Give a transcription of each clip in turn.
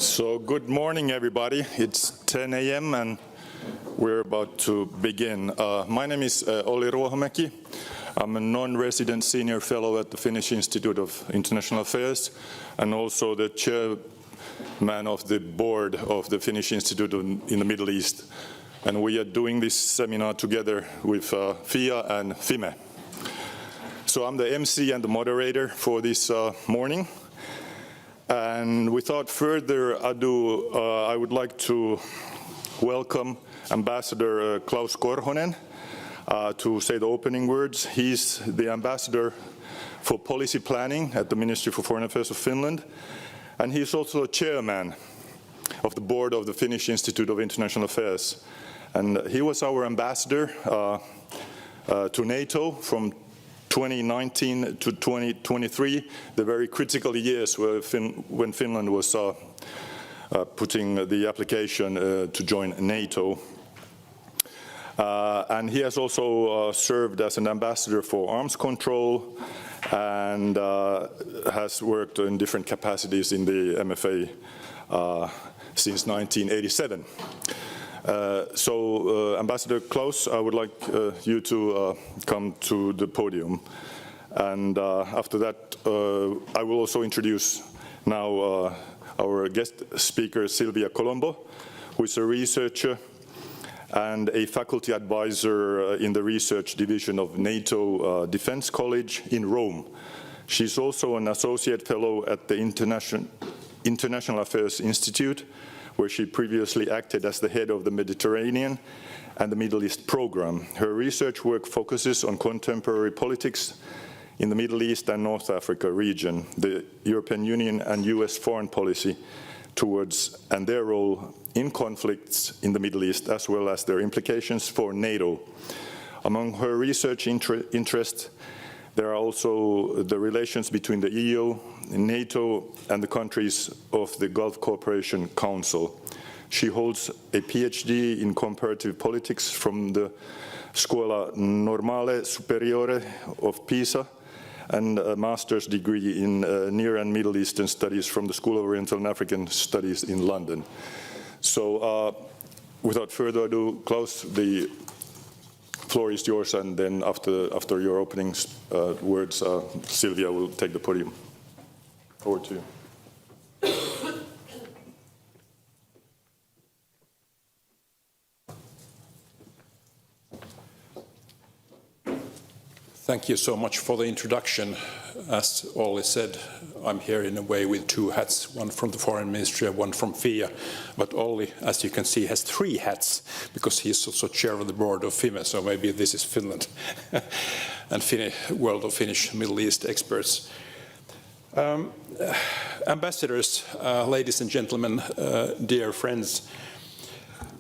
So good morning, everybody. It's 10 a.m. and we're about to begin. My name is Olli Ruohomäki. I'm a non-resident senior fellow at the Finnish Institute of International Affairs and also the chairman of the board of the Finnish Institute in the Middle East. And we are doing this seminar together with FIIA and FIME. So I'm the MC and the moderator for this morning. And without further ado, I would like to welcome Ambassador Klaus Korhonen to say the opening words. He's the ambassador for policy planning at the Ministry for Foreign Affairs of Finland, and he's also a chairman of the board of the Finnish Institute of International Affairs. And he was our ambassador to NATO from 2019 to 2023, the very critical years when Finland was putting the application to join NATO. And he has also served as an ambassador for arms control and has worked in different capacities in the MFA since 1987. Ambassador Klaus, I would like you to come to the podium. And after that, I will also introduce now our guest speaker, Silvia Colombo, who is a researcher and a faculty advisor in the research division of NATO Defense College in Rome. She's also an associate fellow at the International Affairs Institute, where she previously acted as the head of the Mediterranean and the Middle East program. Her research work focuses on contemporary politics in the Middle East and North Africa region, the European Union and US foreign policy towards and their role in conflicts in the Middle East, as well as their implications for NATO. Among her research interests, there are also the relations between the EU, NATO and the countries of the Gulf Cooperation Council. She holds a PhD in comparative politics from the Scuola Normale Superiore of Pisa and a master's degree in Near and Middle Eastern Studies from the School of Oriental and African Studies in London. So without further ado, Klaus, the floor is yours, and then after your opening words, Silvia will take the podium. Over to you. Thank you so much for the introduction. As Olli said, I'm here in a way with two hats, one from the Foreign Ministry and one from FIIA. But Olli, as you can see, has three hats because he's also chair of the board of FIME, so maybe this is Finland and World of Finnish Middle East experts. Ambassadors, ladies and gentlemen, dear friends,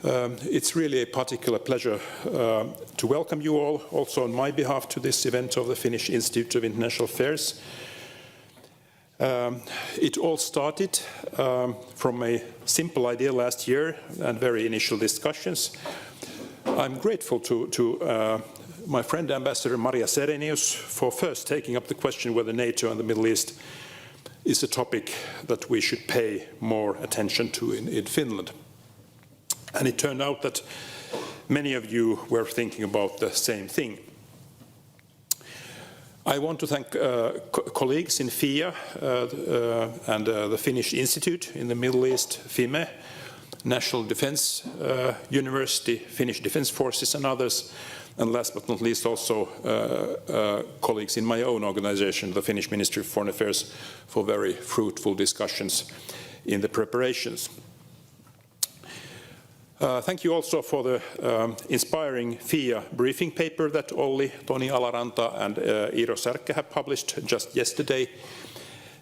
it's really a particular pleasure to welcome you all, also on my behalf, to this event of the Finnish Institute of International Affairs. It all started from a simple idea last year and very initial discussions. I'm grateful to my friend Ambassador Maria Serenius for first taking up the question whether NATO and the Middle East is a topic that we should pay more attention to in Finland. And it turned out that many of you were thinking about the same thing. I want to thank colleagues in FIIA and the Finnish Institute in the Middle East, FIME, National Defense University, Finnish Defense Forces and others, and last but not least also colleagues in my own organization, the Finnish Ministry of Foreign Affairs, for very fruitful discussions in the preparations. Thank you also for the inspiring FIIA briefing paper that Olli, Toni Alaranta and Iiro Särkkä have published just yesterday,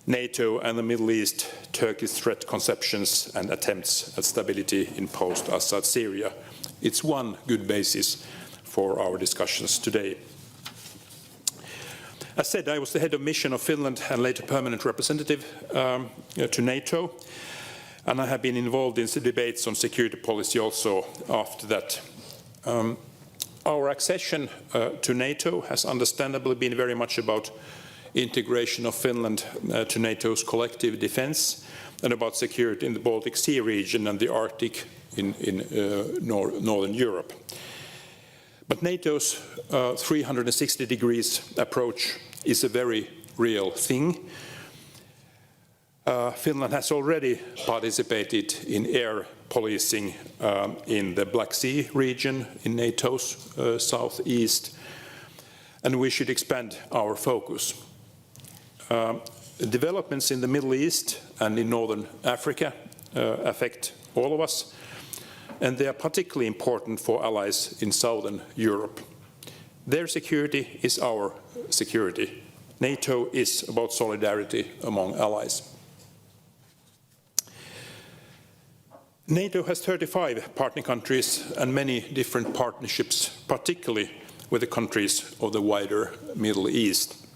NATO and the Middle East, Turkey's threat conceptions and attempts at stability in post-Assad Syria. It's one good basis for our discussions today. As said, I was the head of mission of Finland and later permanent representative to NATO. And I have been involved in the debates on security policy also after that. Our accession to NATO has understandably been very much about integration of Finland to NATO's collective defense, and about security in the Baltic Sea region and the Arctic in Northern Europe. But NATO's 360 degrees approach is a very real thing. Finland has already participated in air policing in the Black Sea region in NATO's southeast, and we should expand our focus. Developments in the Middle East and in Northern Africa affect all of us, and they are particularly important for allies in Southern Europe. Their security is our security. NATO is about solidarity among allies. NATO has 35 partner countries and many different partnerships, particularly with the countries of the wider Middle East.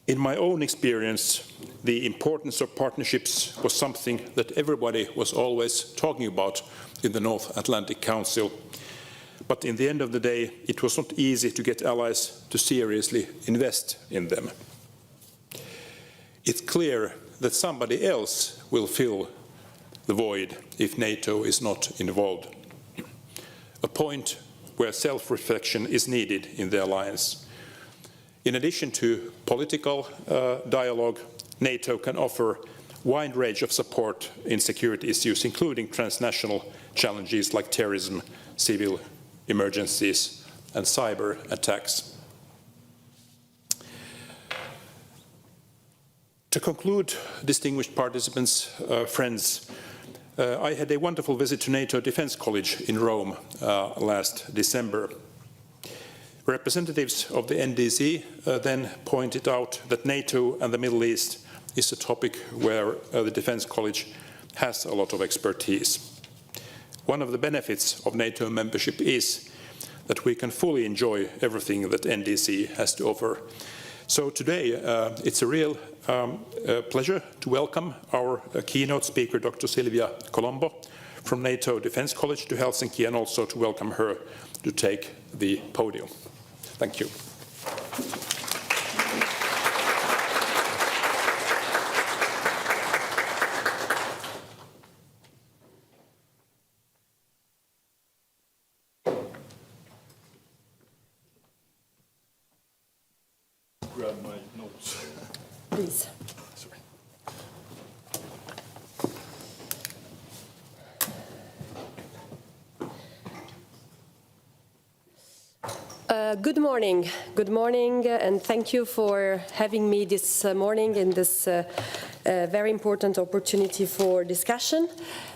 In my own experience, the importance of partnerships was something that everybody was always talking about in the North Atlantic Council. But in the end of the day, it was not easy to get allies to seriously invest in them. It's clear that somebody else will fill the void if NATO is not involved. A point where self-reflection is needed in the alliance. In addition to political dialogue, NATO can offer a wide range of support in security issues, including transnational challenges like terrorism, civil emergencies, and cyber attacks. To conclude, distinguished participants, friends, I had a wonderful visit to NATO Defense College in Rome last December. Representatives of the NDC then pointed out that NATO and the Middle East is a topic where the Defense College has a lot of expertise. One of the benefits of NATO membership is that we can fully enjoy everything that NDC has to offer. So today it's a real pleasure to welcome our keynote speaker, Dr. Silvia Colombo from NATO Defense College to Helsinki, and also to welcome her to take the podium. Thank you. Grab my notes. Please. Sorry. Good morning, and thank you for having me this morning in this very important opportunity for discussion.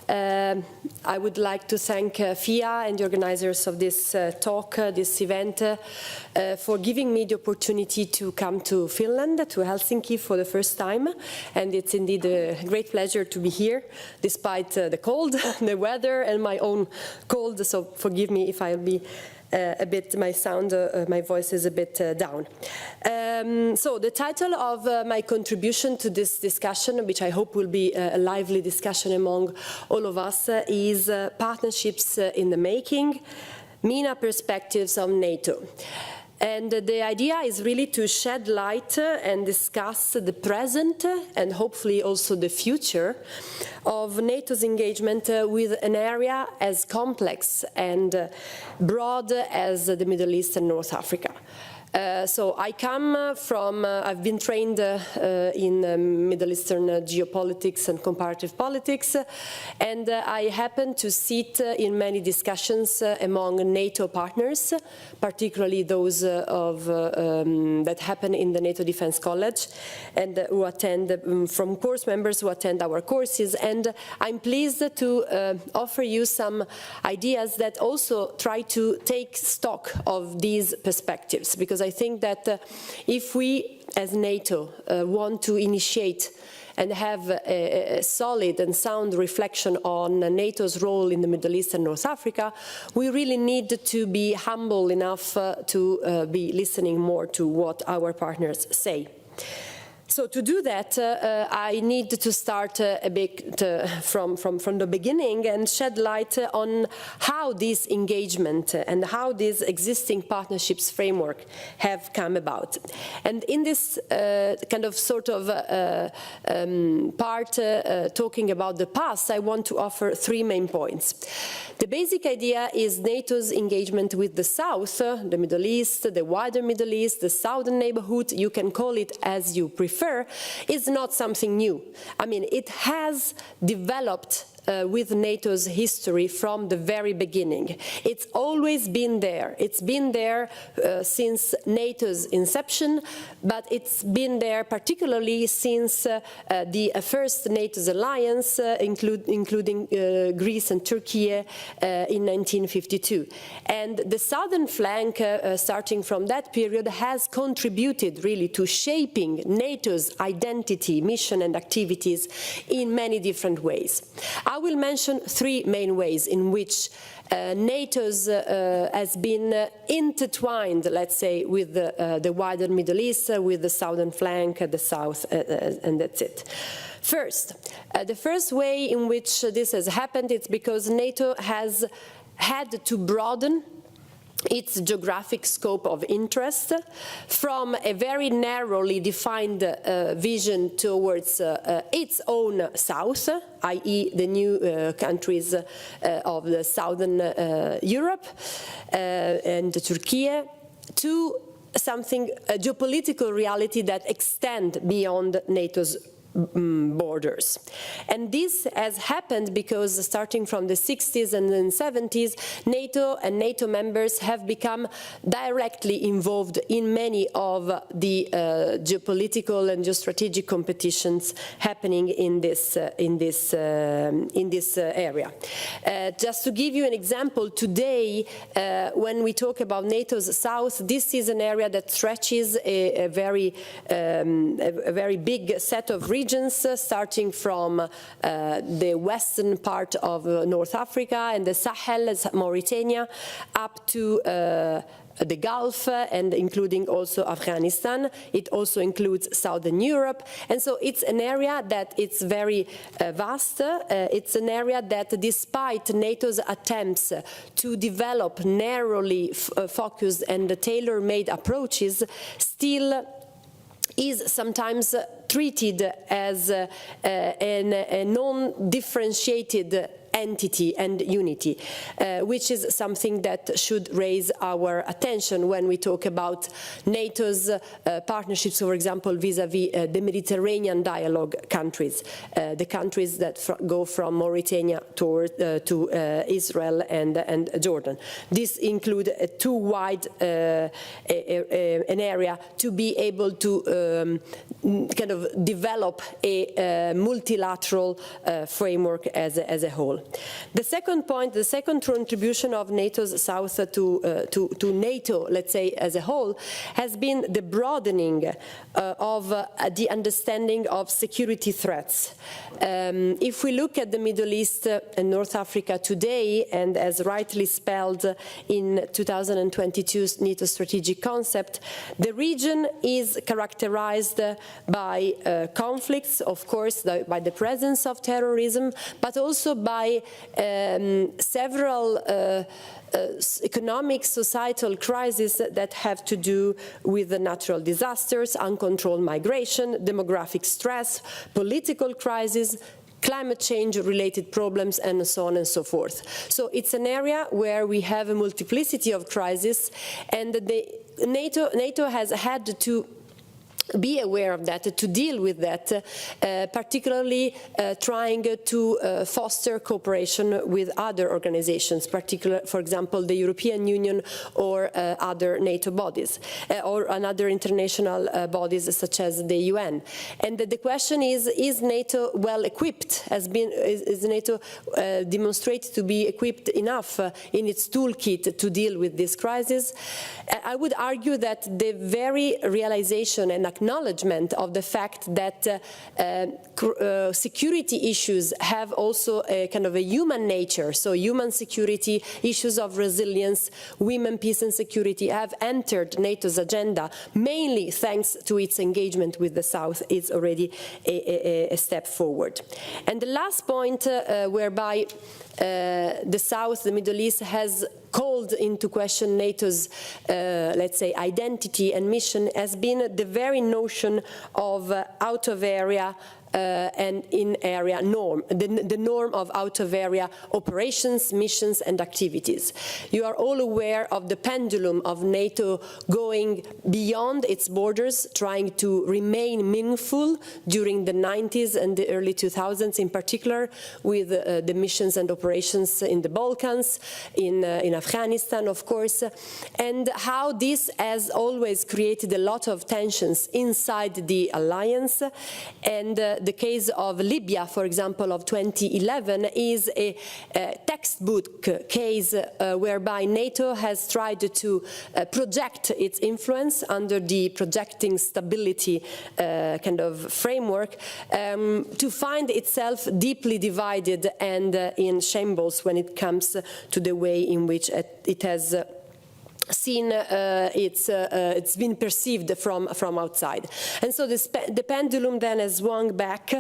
I would like to thank FIIA and the organizers of this talk, this event, for giving me the opportunity to come to Finland, to Helsinki for the first time, and it's indeed a great pleasure to be here, despite the cold, the weather, and my own cold, so forgive me if I'll be a bit, my voice is a bit down. So the title of my contribution to this discussion, which I hope will be a lively discussion among all of us, is Partnerships in the Making, MENA Perspectives on NATO. And the idea is really to shed light and discuss the present and hopefully also the future of NATO's engagement with an area as complex and broad as the Middle East and North Africa. So I come from, I've been trained in Middle Eastern geopolitics and comparative politics, and I happen to sit in many discussions among NATO partners, particularly those that happen in the NATO Defense College, and who attend, from course members who attend our courses. And I'm pleased to offer you some ideas that also try to take stock of these perspectives, because I think that if we, as NATO, want to initiate and have a solid and sound reflection on NATO's role in the Middle East and North Africa, we really need to be humble enough to be listening more to what our partners say. So to do that, I need to start a bit from the beginning and shed light on how this engagement and how this existing partnerships framework have come about. And in this kind of sort of part talking about the past, I want to offer three main points. The basic idea is NATO's engagement with the South, the Middle East, the wider Middle East, the southern neighborhood, you can call it as you prefer, is not something new. I mean, it has developed with NATO's history from the very beginning. It's always been there. It's been there since NATO's inception, but it's been there particularly since the first NATO's alliance, including Greece and Turkey in 1952. And the southern flank, starting from that period, has contributed really to shaping NATO's identity, mission and activities in many different ways. I will mention three main ways in which NATO's has been intertwined, let's say, with the wider Middle East, with the southern flank, the south, and that's it. First, the first way in which this has happened is because NATO has had to broaden its geographic scope of interest from a very narrowly defined vision towards its own south, i.e. the new countries of the southern Europe and Turkey, to something, a geopolitical reality that extends beyond NATO's borders. And this has happened because starting from the 60s and then 70s, NATO and NATO members have become directly involved in many of the geopolitical and geostrategic competitions happening in this area. Just to give you an example, today when we talk about NATO's south, this is an area that stretches a very big set of regions, starting from the western part of North Africa and the Sahel, Mauritania, up to the Gulf, and including also Afghanistan. It also includes Southern Europe. And so it's an area that it's very vast. It's an area that, despite NATO's attempts to develop narrowly focused and tailor-made approaches, still is sometimes treated as a non-differentiated entity and unity, which is something that should raise our attention when we talk about NATO's partnerships, for example, vis-à-vis the Mediterranean dialogue countries, the countries that go from Mauritania to Israel and Jordan. This includes too wide an area to be able to kind of develop a multilateral framework as a whole. The second point, the second contribution of NATO's south to NATO, let's say, as a whole, has been the broadening of the understanding of security threats. If we look at the Middle East and North Africa today, and as rightly spelled in 2022's NATO strategic concept, the region is characterized by conflicts, of course, by the presence of terrorism, but also by several economic, societal crises that have to do with the natural disasters, uncontrolled migration, demographic stress, political crisis, climate change related problems, and so on and so forth. So it's an area where we have a multiplicity of crises, and NATO has had to be aware of that, to deal with that, particularly trying to foster cooperation with other organizations, for example, the European Union or other NATO bodies, or another international bodies such as the UN. And the question is NATO well equipped? Is NATO demonstrated to be equipped enough in its toolkit to deal with this crisis? I would argue that the very realization and acknowledgement of the fact that security issues have also a kind of a human nature. So human security, issues of resilience, women, peace and security have entered NATO's agenda, mainly thanks to its engagement with the South. Is already a step forward. And the last point whereby the South, the Middle East, has called into question NATO's, let's say, identity and mission has been the very notion of out-of-area and in-area norm, the norm of out-of-area operations, missions and activities. You are all aware of the pendulum of NATO going beyond its borders, trying to remain meaningful during the 90s and the early 2000s, in particular with the missions and operations in the Balkans, in Afghanistan, of course, and how this has always created a lot of tensions inside the alliance. And the case of Libya, for example, of 2011 is a textbook case whereby NATO has tried to project its influence under the projecting stability kind of framework to find itself deeply divided and in shambles when it comes to the way in which it has seen it's been perceived from outside. And so the pendulum then has swung back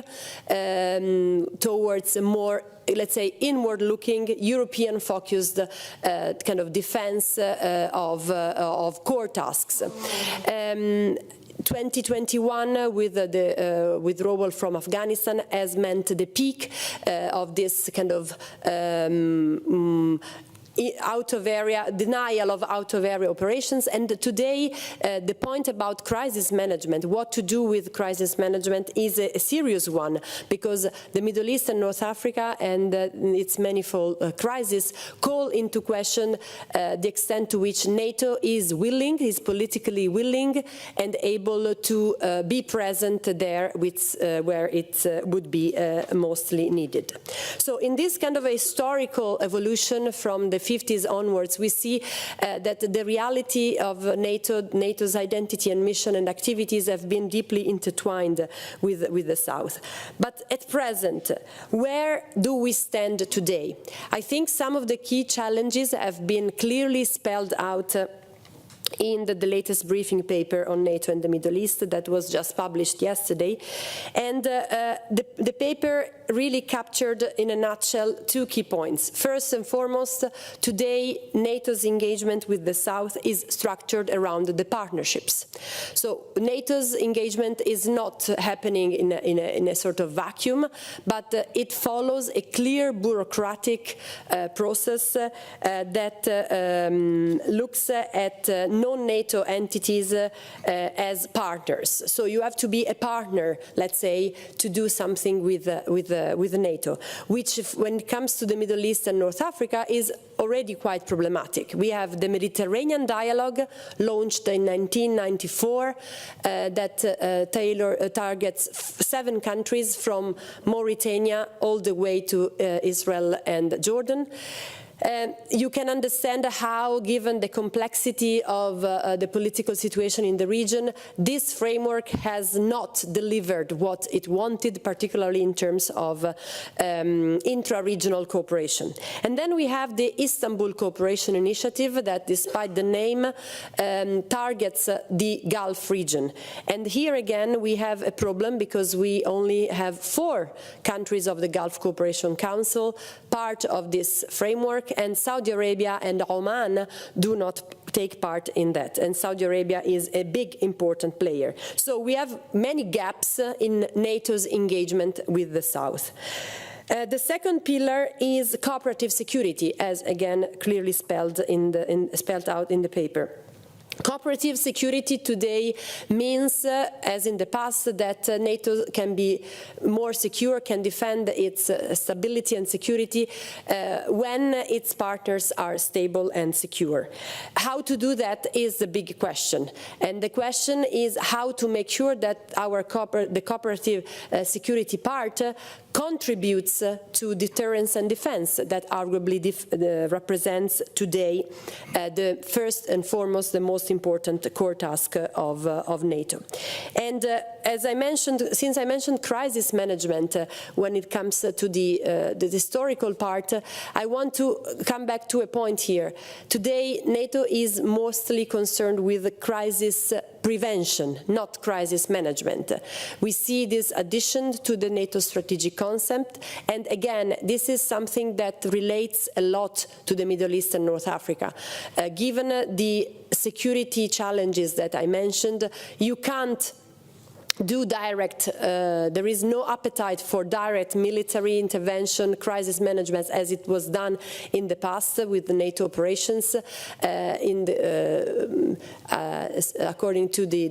towards a more, let's say, inward-looking, European-focused kind of defense of core tasks. 2021, with the withdrawal from Afghanistan, has meant the peak of this kind of out-of-area, denial of out-of-area operations. And today, the point about crisis management, what to do with crisis management, is a serious one, because the Middle East and North Africa and its manifold crises call into question the extent to which NATO is willing, is politically willing and able to be present there where it would be mostly needed. So in this kind of a historical evolution from the 50s onwards, we see that the reality of NATO's identity and mission and activities have been deeply intertwined with the South. But at present, where do we stand today? I think some of the key challenges have been clearly spelled out in the latest briefing paper on NATO and the Middle East that was just published yesterday. And the paper really captured, in a nutshell, two key points. First and foremost, today NATO's engagement with the South is structured around the partnerships. So NATO's engagement is not happening in a sort of vacuum, but it follows a clear bureaucratic process that looks at non-NATO entities as partners. So you have to be a partner, let's say, to do something with NATO, which, when it comes to the Middle East and North Africa, is already quite problematic. We have the Mediterranean Dialogue, launched in 1994, that targets 7 countries from Mauritania all the way to Israel and Jordan. You can understand how, given the complexity of the political situation in the region, this framework has not delivered what it wanted, particularly in terms of intra-regional cooperation. And then we have the Istanbul Cooperation Initiative that, despite the name, targets the Gulf region. And here again we have a problem, because we only have 4 countries of the Gulf Cooperation Council part of this framework, and Saudi Arabia and Oman do not take part in that. And Saudi Arabia is a big, important player. So we have many gaps in NATO's engagement with the South. The second pillar is cooperative security, as again clearly spelled out in the paper. Cooperative security today means, as in the past, that NATO can be more secure, can defend its stability and security when its partners are stable and secure. How to do that is the big question. And the question is how to make sure that the cooperative security part contributes to deterrence and defense that arguably represents today the first and foremost, the most most important core task of NATO. And as I mentioned, since I mentioned crisis management when it comes to the historical part, I want to come back to a point here. Today, NATO is mostly concerned with crisis prevention, not crisis management. We see this addition to the NATO strategic concept, and again, this is something that relates a lot to the Middle East and North Africa. Given the security challenges that I mentioned, you can't do direct, there is no appetite for direct military intervention, crisis management as it was done in the past with the NATO operations, according to the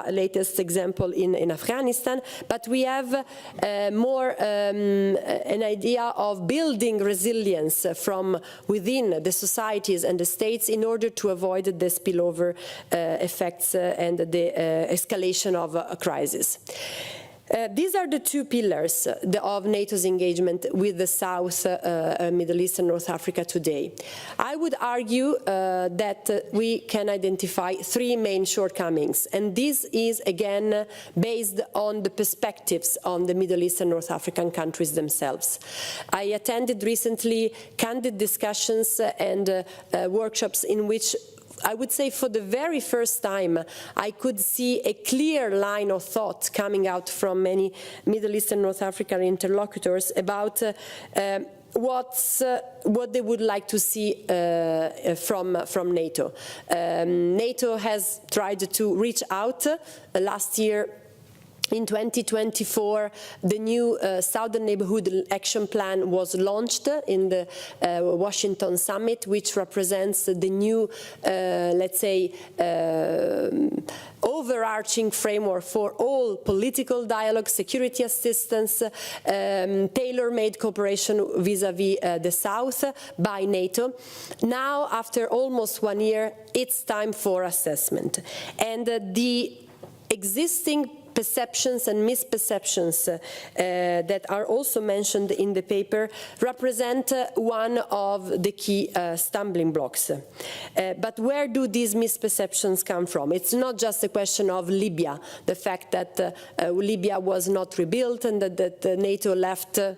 latest example in Afghanistan. But we have more an idea of building resilience from within the societies and the states in order to avoid the spillover effects and the escalation of a crisis. These are the two pillars of NATO's engagement with the South, Middle East and North Africa today. I would argue that we can identify three main shortcomings, and this is again based on the perspectives on the Middle East and North African countries themselves. I attended recently candid discussions and workshops in which I would say for the very first time I could see a clear line of thought coming out from many Middle East and North African interlocutors about what they would like to see from NATO. NATO has tried to reach out. Last year, in 2024, the new Southern Neighborhood Action Plan was launched in the Washington Summit, which represents the new, let's say, overarching framework for all political dialogue, security assistance, tailor-made cooperation vis-à-vis the South by NATO. Now, after almost 1 year, it's time for assessment. And the existing perceptions and misperceptions that are also mentioned in the paper represent one of the key stumbling blocks. But where do these misperceptions come from? It's not just a question of Libya, the fact that Libya was not rebuilt and that NATO left a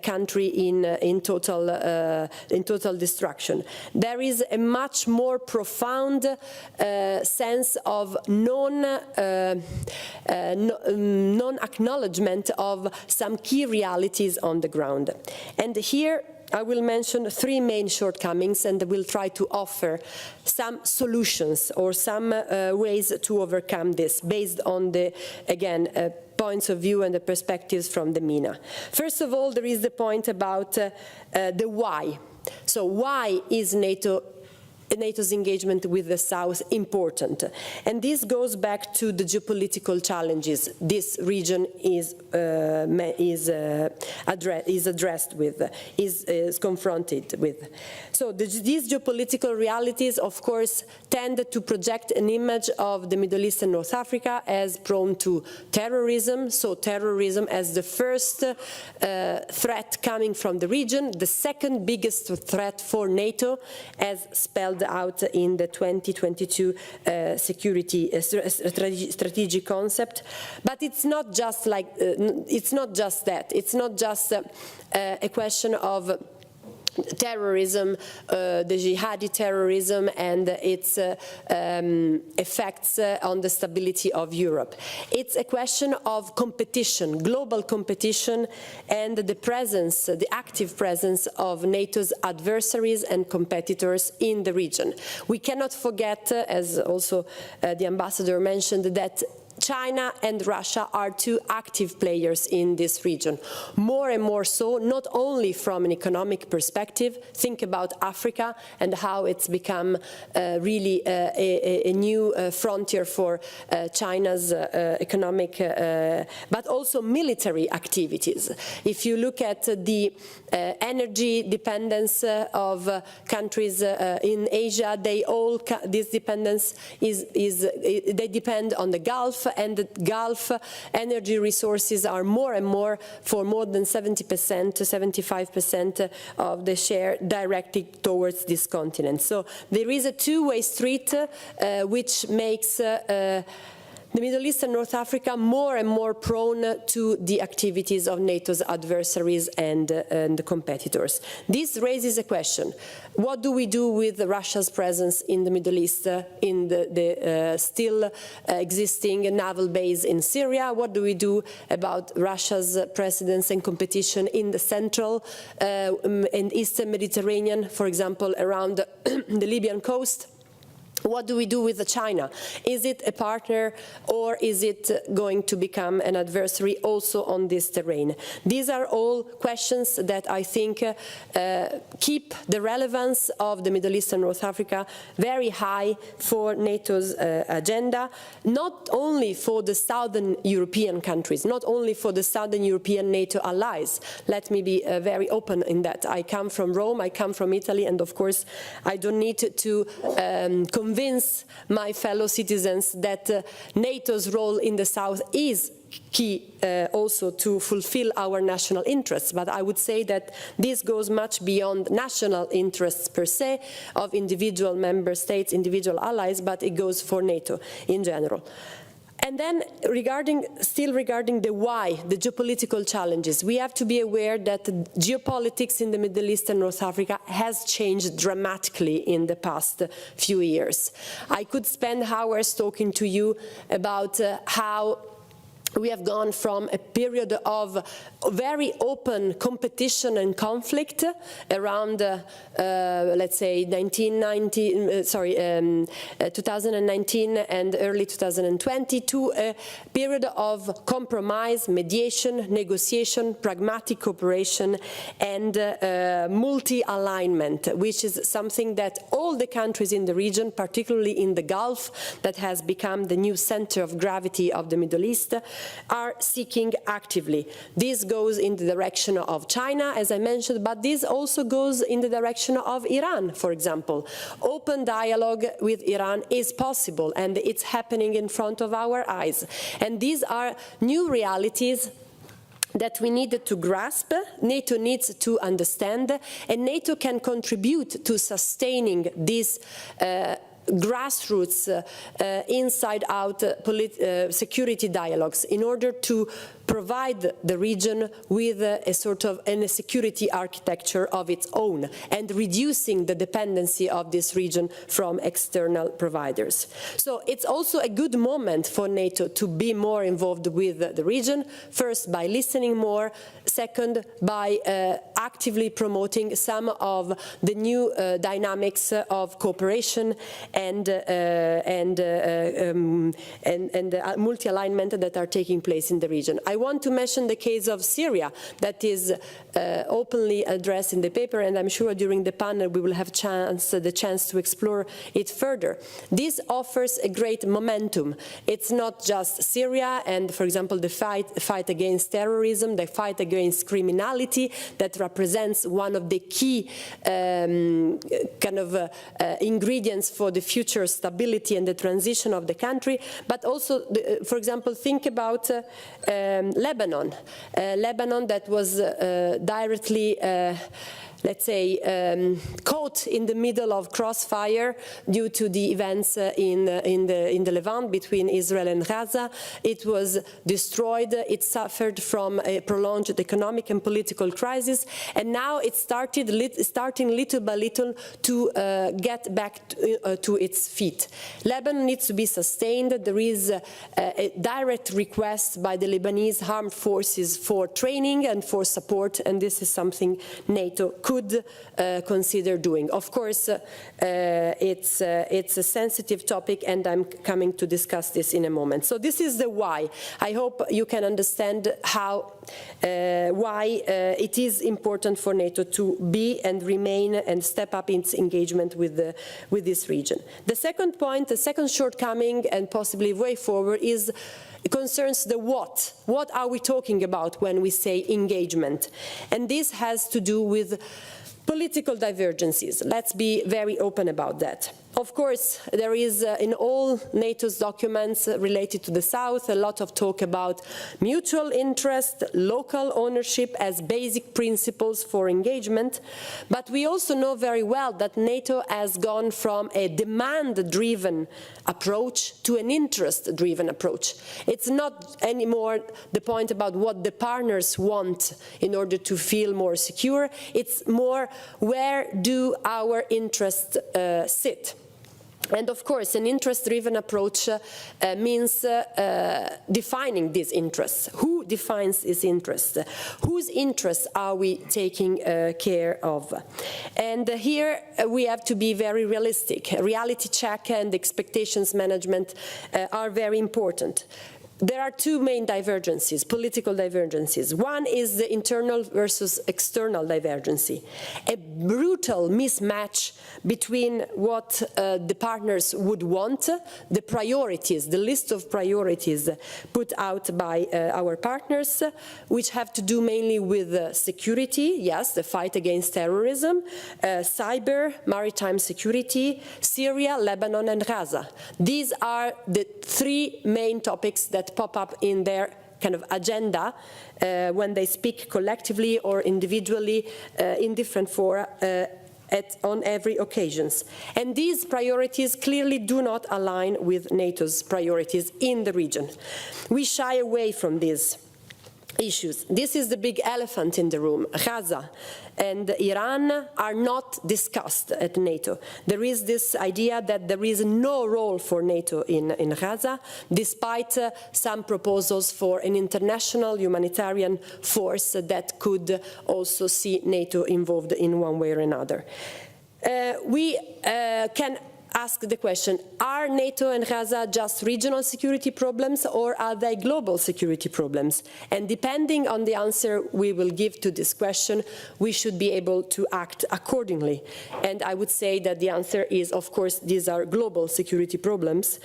country in total destruction. There is a much more profound sense of non-acknowledgement of some key realities on the ground. And here I will mention three main shortcomings and will try to offer some solutions or some ways to overcome this based on the, again, points of view and the perspectives from the MENA. First of all, there is the point about the why. So why is NATO's engagement with the South important? And this goes back to the geopolitical challenges this region is confronted with. So these geopolitical realities, of course, tend to project an image of the Middle East and North Africa as prone to terrorism, so terrorism as the first threat coming from the region, the second biggest threat for NATO, as spelled out in the 2022 security strategic concept. But it's not just like it's not just that. It's not just a question of terrorism, the jihadi terrorism and its effects on the stability of Europe. It's a question of competition, global competition, and the presence, the active presence of NATO's adversaries and competitors in the region. We cannot forget, as also the ambassador mentioned, that China and Russia are two active players in this region, more and more so, not only from an economic perspective. Think about Africa and how it's become really a new frontier for China's economic, but also military activities. If you look at the energy dependence of countries in Asia, this dependence they depend on the Gulf and the Gulf energy resources are more and more, for more than 70% to 75% of the share directed towards this continent. So there is a two-way street which makes the Middle East and North Africa more and more prone to the activities of NATO's adversaries and competitors. This raises a question. What do we do with Russia's presence in the Middle East, in the still existing naval base in Syria? What do we do about Russia's presence and competition in the central and eastern Mediterranean, for example, around the Libyan coast? What do we do with China? Is it a partner, or is it going to become an adversary also on this terrain? These are all questions that I think keep the relevance of the Middle East and North Africa very high for NATO's agenda, not only for the southern European countries, not only for the southern European NATO allies. Let me be very open in that. I come from Rome, I come from Italy, and of course I don't need to convince my fellow citizens that NATO's role in the south is key also to fulfill our national interests. But I would say that this goes much beyond national interests per se of individual member states, individual allies, but it goes for NATO in general. And then still regarding the why, the geopolitical challenges, we have to be aware that geopolitics in the Middle East and North Africa has changed dramatically in the past few years. I could spend hours talking to you about how we have gone from a period of very open competition and conflict around, let's say, 2019 and early 2020 to a period of compromise, mediation, negotiation, pragmatic cooperation, and multi-alignment, which is something that all the countries in the region, particularly in the Gulf, that has become the new center of gravity of the Middle East, are seeking actively. This goes in the direction of China, as I mentioned, but this also goes in the direction of Iran, for example. Open dialogue with Iran is possible, and it's happening in front of our eyes. And these are new realities that we needed to grasp, NATO needs to understand, and NATO can contribute to sustaining this grassroots, inside-out security dialogues in order to provide the region with a sort of a security architecture of its own and reducing the dependency of this region from external providers. So it's also a good moment for NATO to be more involved with the region, first by listening more, second by actively promoting some of the new dynamics of cooperation and multi-alignment that are taking place in the region. I want to mention the case of Syria that is openly addressed in the paper, and I'm sure during the panel we will have the chance to explore it further. This offers a great momentum. It's not just Syria and, for example, the fight against terrorism, the fight against criminality that represents one of the key ingredients for the future stability and the transition of the country, but also, for example, think about Lebanon. Lebanon that was directly let's say, caught in the middle of crossfire due to the events in the Levant between Israel and Gaza. It was destroyed. It suffered from a prolonged economic and political crisis, and now it's starting little by little to get back to its feet. Lebanon needs to be sustained. There is a direct request by the Lebanese armed forces for training and for support, and this is something NATO could consider doing. Of course, it's a sensitive topic, and I'm coming to discuss this in a moment. So this is the why. I hope you can understand why it is important for NATO to be and remain and step up its engagement with this region. The second point, the second shortcoming and possibly way forward concerns the what. What are we talking about when we say engagement? And this has to do with political divergences. Let's be very open about that. Of course, there is in all NATO's documents related to the South a lot of talk about mutual interest, local ownership as basic principles for engagement, but we also know very well that NATO has gone from a demand-driven approach to an interest-driven approach. It's not anymore the point about what the partners want in order to feel more secure, it's more where do our interests sit. And of course, an interest-driven approach means defining these interests. Who defines these interests? Whose interests are we taking care of? And here we have to be very realistic. Reality check and expectations management are very important. There are two main divergences, political divergences. One is the internal versus external divergency, a brutal mismatch between what the partners would want, the priorities, the list of priorities put out by our partners, which have to do mainly with security, yes, the fight against terrorism, cyber, maritime security, Syria, Lebanon and Gaza. These are the three main topics that pop up in their kind of agenda when they speak collectively or individually in different fora on every occasions. And these priorities clearly do not align with NATO's priorities in the region. We shy away from these issues. This is the big elephant in the room. Gaza and Iran are not discussed at NATO. There is this idea that there is no role for NATO in Gaza, despite some proposals for an international humanitarian force that could also see NATO involved in one way or another. We can ask the question, are NATO and Gaza just regional security problems or are they global security problems? And depending on the answer we will give to this question, we should be able to act accordingly. And I would say that the answer is, of course, these are global security problems,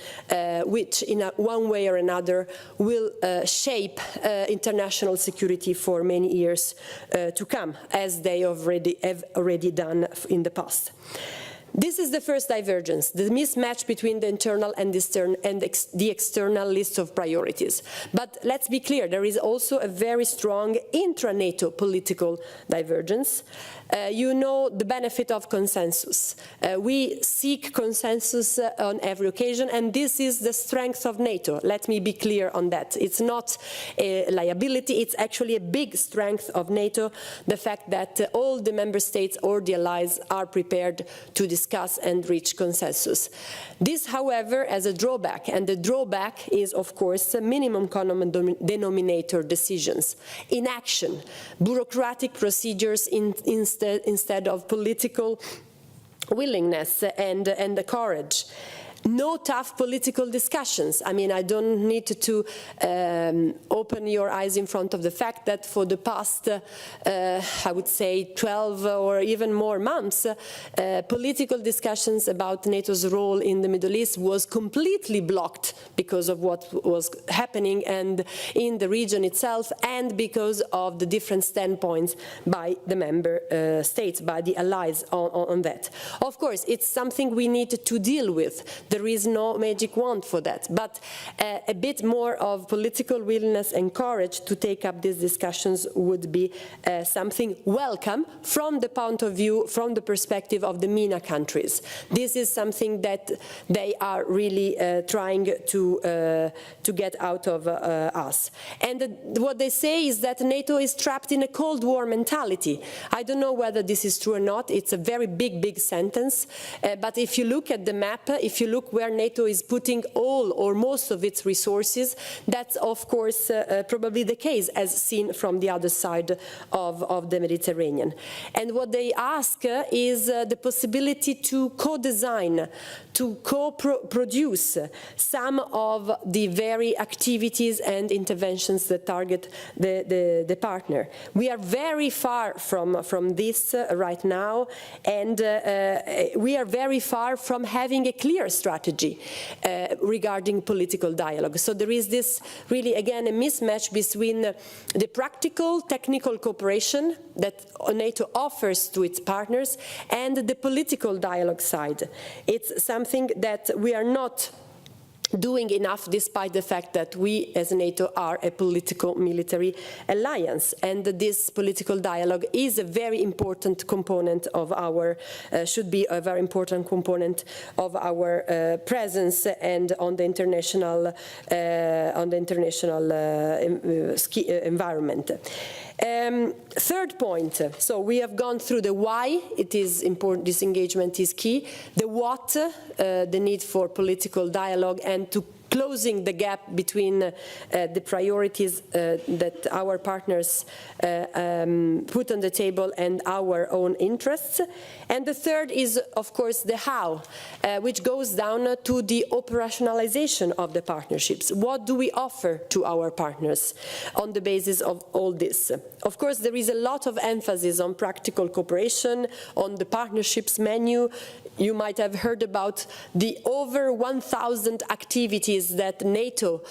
which in one way or another will shape international security for many years to come, as they have already done in the past. This is the first divergence, the mismatch between the internal and the external list of priorities. But let's be clear, there is also a very strong intra-NATO political divergence. You know the benefit of consensus. We seek consensus on every occasion, and this is the strength of NATO. Let me be clear on that. It's not a liability, it's actually a big strength of NATO, the fact that all the member states or the allies are prepared to discuss and reach consensus. This, however, has a drawback, and the drawback is, of course, minimum common denominator decisions, inaction, bureaucratic procedures instead of political willingness and the courage. No tough political discussions. I mean, I don't need to open your eyes in front of the fact that for the past, I would say, 12 or even more months, political discussions about NATO's role in the Middle East was completely blocked because of what was happening and in the region itself, and because of the different standpoints by the member states, by the allies on that. Of course, it's something we need to deal with. There is no magic wand for that, but a bit more of political willingness and courage to take up these discussions would be something welcome from the point of view, from the perspective of the MENA countries. This is something that they are really trying to get out of us. And what they say is that NATO is trapped in a Cold War mentality. I don't know whether this is true or not. It's a very big sentence, but if you look at the map, if you look where NATO is putting all or most of its resources, that's of course probably the case as seen from the other side of the Mediterranean. And what they ask is the possibility to co-design, to co-produce some of the very activities and interventions that target the partner. We are very far from this right now, and we are very far from having a clear strategy strategy regarding political dialogue. So there is this really, again, a mismatch between the practical technical cooperation that NATO offers to its partners and the political dialogue side. It's something that we are not doing enough, despite the fact that we as NATO are a political military alliance, and this political dialogue is a very important component of our, should be a very important component of our presence and on the international environment. Third point, so we have gone through the why it is important, this engagement is key, the what, the need for political dialogue and to closing the gap between the priorities that our partners put on the table and our own interests. And the third is, of course, the how, which goes down to the operationalization of the partnerships. What do we offer to our partners on the basis of all this? Of course, there is a lot of emphasis on practical cooperation, on the partnerships menu. You might have heard about the over 1,000 activities that NATO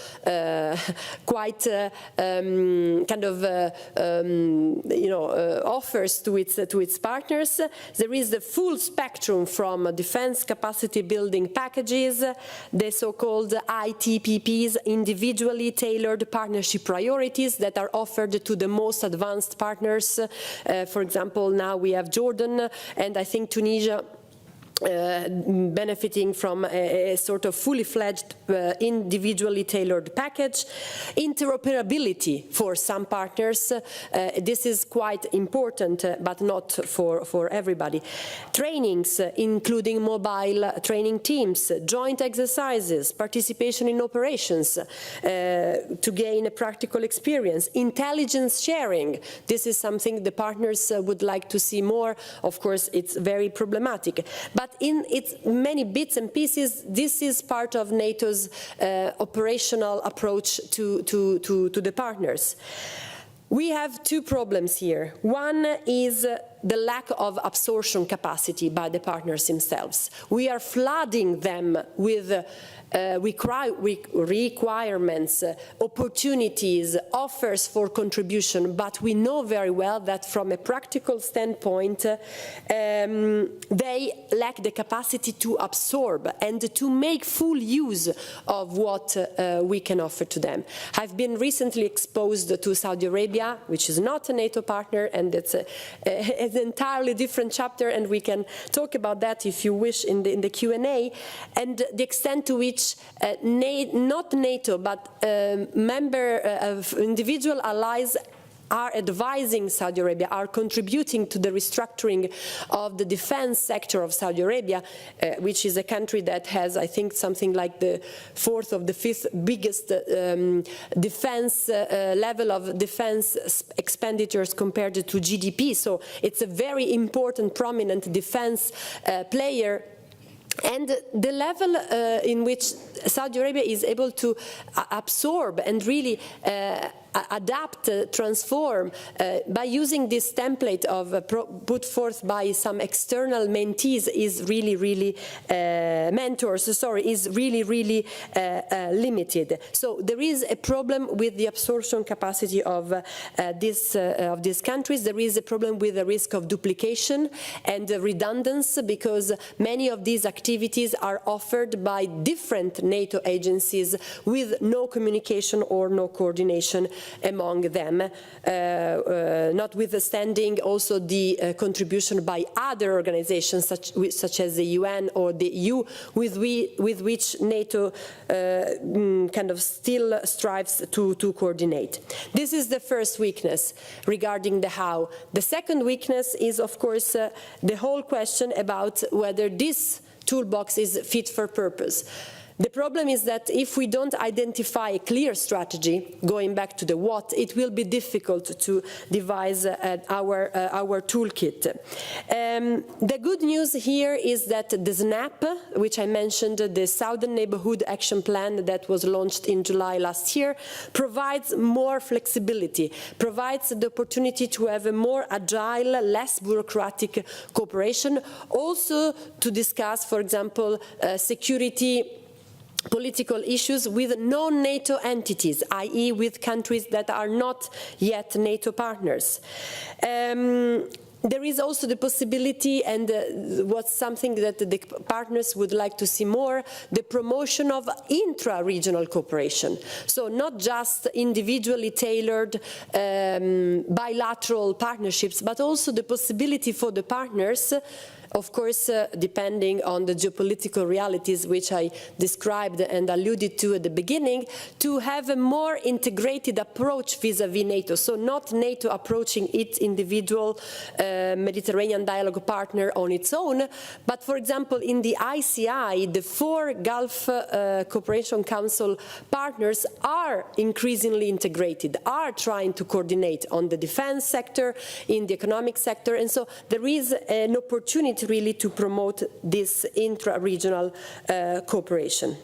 offers to its partners. There is the full spectrum from defense capacity building packages, the so-called ITPPs, individually tailored partnership priorities that are offered to the most advanced partners. For example, now we have Jordan and I think Tunisia benefiting from a sort of fully fledged individually tailored package. Interoperability for some partners, this is quite important, but not for everybody. Trainings, including mobile training teams, joint exercises, participation in operations to gain a practical experience. Intelligence sharing, this is something the partners would like to see more. Of course, it's very problematic. But in its many bits and pieces, this is part of NATO's operational approach to the partners. We have two problems here. One is the lack of absorption capacity by the partners themselves. We are flooding them with requirements, opportunities, offers for contribution, but we know very well that from a practical standpoint, they lack the capacity to absorb and to make full use of what we can offer to them. I've been recently exposed to Saudi Arabia, which is not a NATO partner, and it's an entirely different chapter, and we can talk about that if you wish in the Q&A, and the extent to which not NATO, but member of individual allies are advising Saudi Arabia, are contributing to the restructuring of the defense sector of Saudi Arabia, which is a country that has, I think, something like the fourth or the fifth biggest defense level of defense expenditures compared to GDP. So it's a very important, prominent defense player. And the level in which Saudi Arabia is able to absorb and really adapt, transform by using this template of put forth by some external mentees is really, really is really, really limited. So there is a problem with the absorption capacity of these countries. There is a problem with the risk of duplication and redundancy, because many of these activities are offered by different NATO agencies with no communication or no coordination among them, notwithstanding also the contribution by other organizations such as the UN or the EU, with which NATO kind of still strives to coordinate. This is the first weakness regarding the how. The second weakness is, of course, the whole question about whether this toolbox is fit for purpose. The problem is that if we don't identify a clear strategy, going back to the what, it will be difficult to devise our toolkit. The good news here is that the SNAP, which I mentioned, the Southern Neighbourhood Action Plan that was launched in July last year, provides more flexibility, provides the opportunity to have a more agile, less bureaucratic cooperation, also to discuss, for example, security political issues with non-NATO entities, i.e. with countries that are not yet NATO partners. There is also the possibility, and what's something that the partners would like to see more, the promotion of intra-regional cooperation. So not just individually tailored bilateral partnerships, but also the possibility for the partners, of course, depending on the geopolitical realities which I described and alluded to at the beginning, to have a more integrated approach vis-à-vis NATO. So not NATO approaching its individual Mediterranean dialogue partner on its own, but for example in the ICI, the 4 Gulf Cooperation Council partners are increasingly integrated, are trying to coordinate on the defense sector, in the economic sector, and so there is an opportunity really to promote this intra-regional cooperation.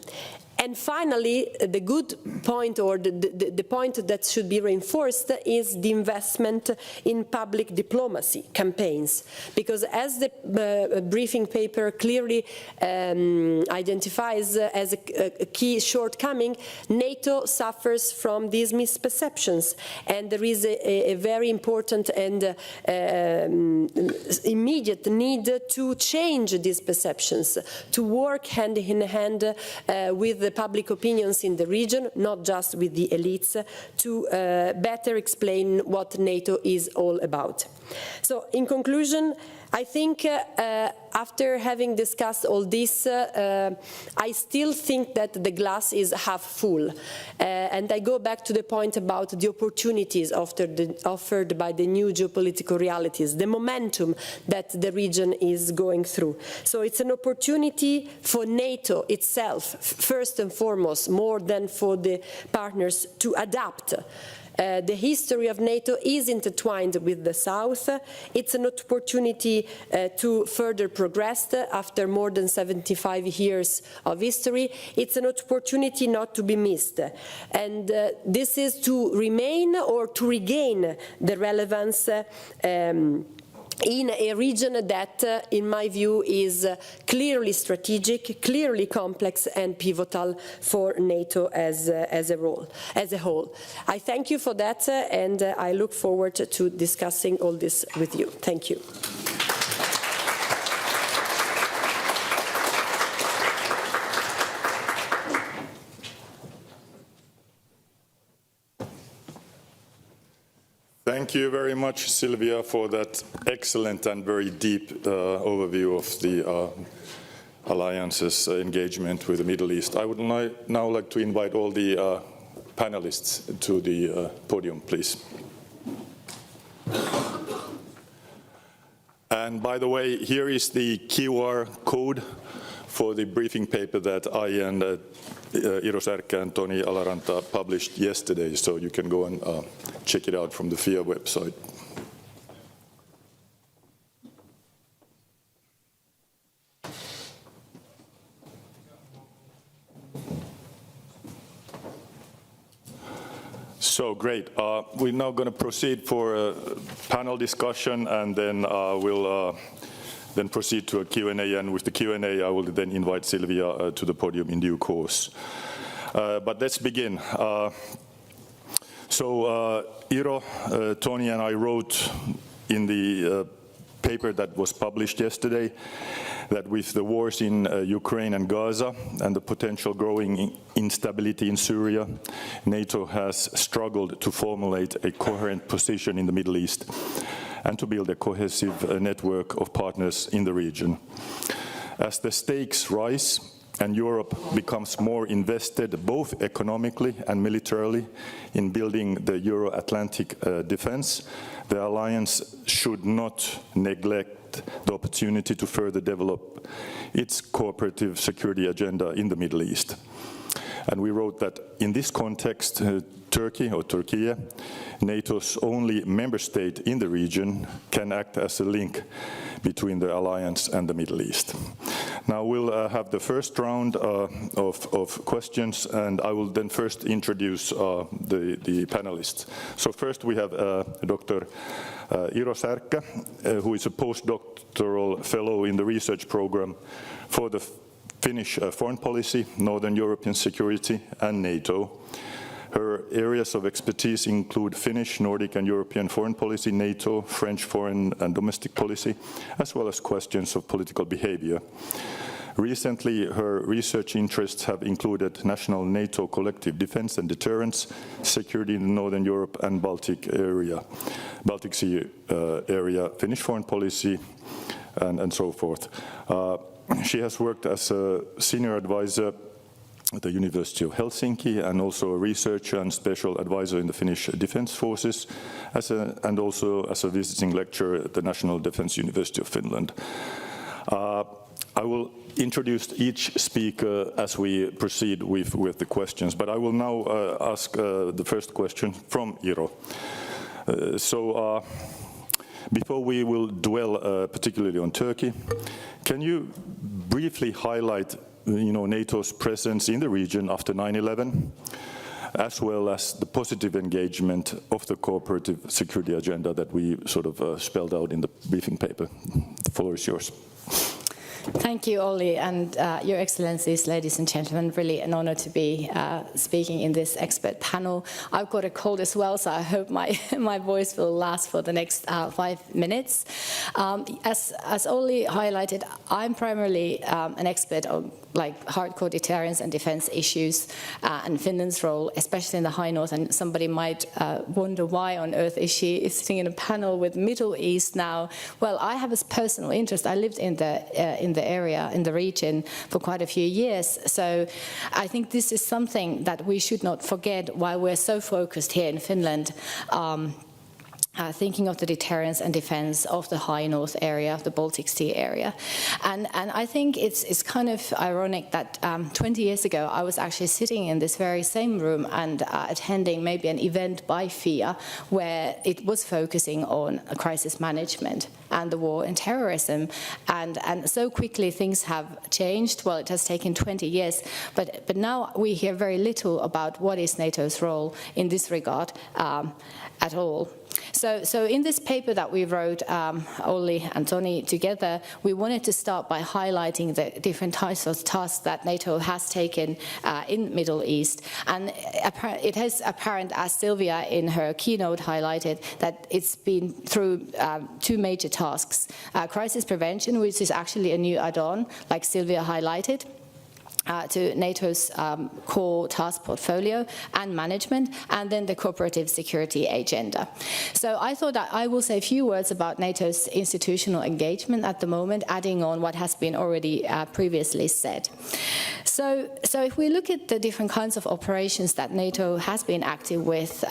And finally, the good point, or the point that should be reinforced, is the investment in public diplomacy campaigns. Because as the briefing paper clearly identifies as a key shortcoming, NATO suffers from these misperceptions. And there is a very important and immediate need to change these perceptions, to work hand in hand with the public opinions in the region, not just with the elites, to better explain what NATO is all about. So, in conclusion, I think after having discussed all this, I still think that the glass is half full. And I go back to the point about the opportunities offered by the new geopolitical realities, the momentum that the region is going through. So it's an opportunity for NATO itself, first and foremost, more than for the partners, to adapt. The history of NATO is intertwined with the South. It's an opportunity to further progress after more than 75 years of history. It's an opportunity not to be missed. And this is to remain or to regain the relevance in a region that, in my view, is clearly strategic, clearly complex and pivotal for NATO as a whole. I thank you for that, and I look forward to discussing all this with you. Thank you. Thank you very much, Silvia, for that excellent and very deep overview of the Alliance's engagement with the Middle East. I would now like to invite all the panelists to the podium, please. And by the way, here is the QR code for the briefing paper that I and Iro Särkkä and Toni Alaranta published yesterday, so you can go and check it out from the FIIA website. So great. We're now going to proceed for a panel discussion, and then we'll then proceed to a Q&A, and with the Q&A I will then invite Silvia to the podium in due course. But let's begin. Iro, Toni and I wrote in the paper that was published yesterday that with the wars in Ukraine and Gaza and the potential growing instability in Syria, NATO has struggled to formulate a coherent position in the Middle East and to build a cohesive network of partners in the region. As the stakes rise and Europe becomes more invested both economically and militarily in building the Euro-Atlantic defense, the alliance should not neglect reflect the opportunity to further develop its cooperative security agenda in the Middle East. And we wrote that in this context, Turkey, or Turkey, NATO's only member state in the region, can act as a link between the alliance and the Middle East. Now we'll have the first round of questions, and I will then first introduce the panelists. So first we have Dr. Iro Särkkä, who is a postdoctoral fellow in the research program for the Finnish foreign policy, Northern European security, and NATO. Her areas of expertise include Finnish, Nordic and European foreign policy, NATO, French foreign and domestic policy, as well as questions of political behavior. Recently, her research interests have included national NATO collective defense and deterrence, security in Northern Europe and Baltic Sea area, Finnish foreign policy, and so forth. She has worked as a senior advisor at the University of Helsinki and also a researcher and special advisor in the Finnish Defence Forces, and also as a visiting lecturer at the National Defence University of Finland. I will introduce each speaker as we proceed with the questions, but I will now ask the first question from Iro. Before we will dwell particularly on Turkey, can you briefly highlight NATO's presence in the region after 9/11, as well as the positive engagement of the cooperative security agenda that we sort of spelled out in the briefing paper? The floor is yours. Thank you, Olli, and Your Excellencies, ladies and gentlemen. Really an honor to be speaking in this expert panel. I've got a cold as well, so I hope my voice will last for the next 5 minutes. As Olli highlighted, I'm primarily an expert on hardcore deterrence and defense issues and Finland's role, especially in the High North. And somebody might wonder why on earth is she sitting in a panel with Middle East now? Well, I have a personal interest. I lived in the area, in the region, for quite a few years. So I think this is something that we should not forget while we're so focused here in Finland, thinking of the deterrence and defense of the High North area, the Baltic Sea area. And I think it's kind of ironic that 20 years ago I was actually sitting in this very same room and attending maybe an event by FIIA where it was focusing on crisis management and the war and terrorism. And so quickly things have changed. Well, it has taken 20 years, but now we hear very little about what is NATO's role in this regard at all. So in this paper that we wrote, Olli and Toni together, we wanted to start by highlighting the different types of tasks that NATO has taken in the Middle East. And it is apparent, as Silvia in her keynote highlighted, that it's been through 2 major tasks. Crisis prevention, which is actually a new add-on, like Silvia highlighted, to NATO's core task portfolio and management, and then the cooperative security agenda. So I thought that I will say a few words about NATO's institutional engagement at the moment, adding on what has been already previously said. So if we look at the different kinds of operations that NATO has been active with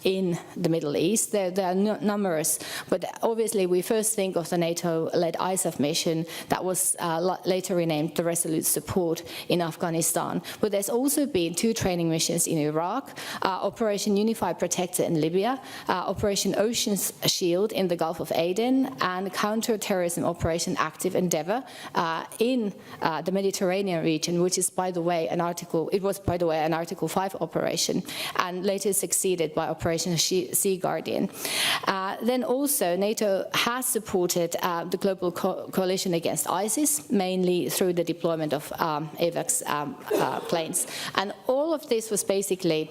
in the Middle East, there are numerous, but obviously we first think of the NATO-led ISAF mission that was later renamed the Resolute Support in Afghanistan. But there's also been 2 training missions in Iraq, Operation Unified Protector in Libya, Operation Ocean Shield in the Gulf of Aden, and Counter-Terrorism Operation Active Endeavour in the Mediterranean region, which is, by the way, an Article 5 operation, and later succeeded by Operation Sea Guardian. Then also, NATO has supported the global coalition against ISIS, mainly through the deployment of AVAX planes. And all of this was basically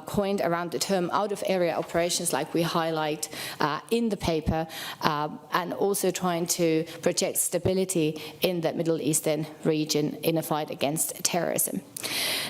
coined around the term out-of-area operations, like we highlight in the paper, and also trying to project stability in the Middle Eastern region in a fight against terrorism.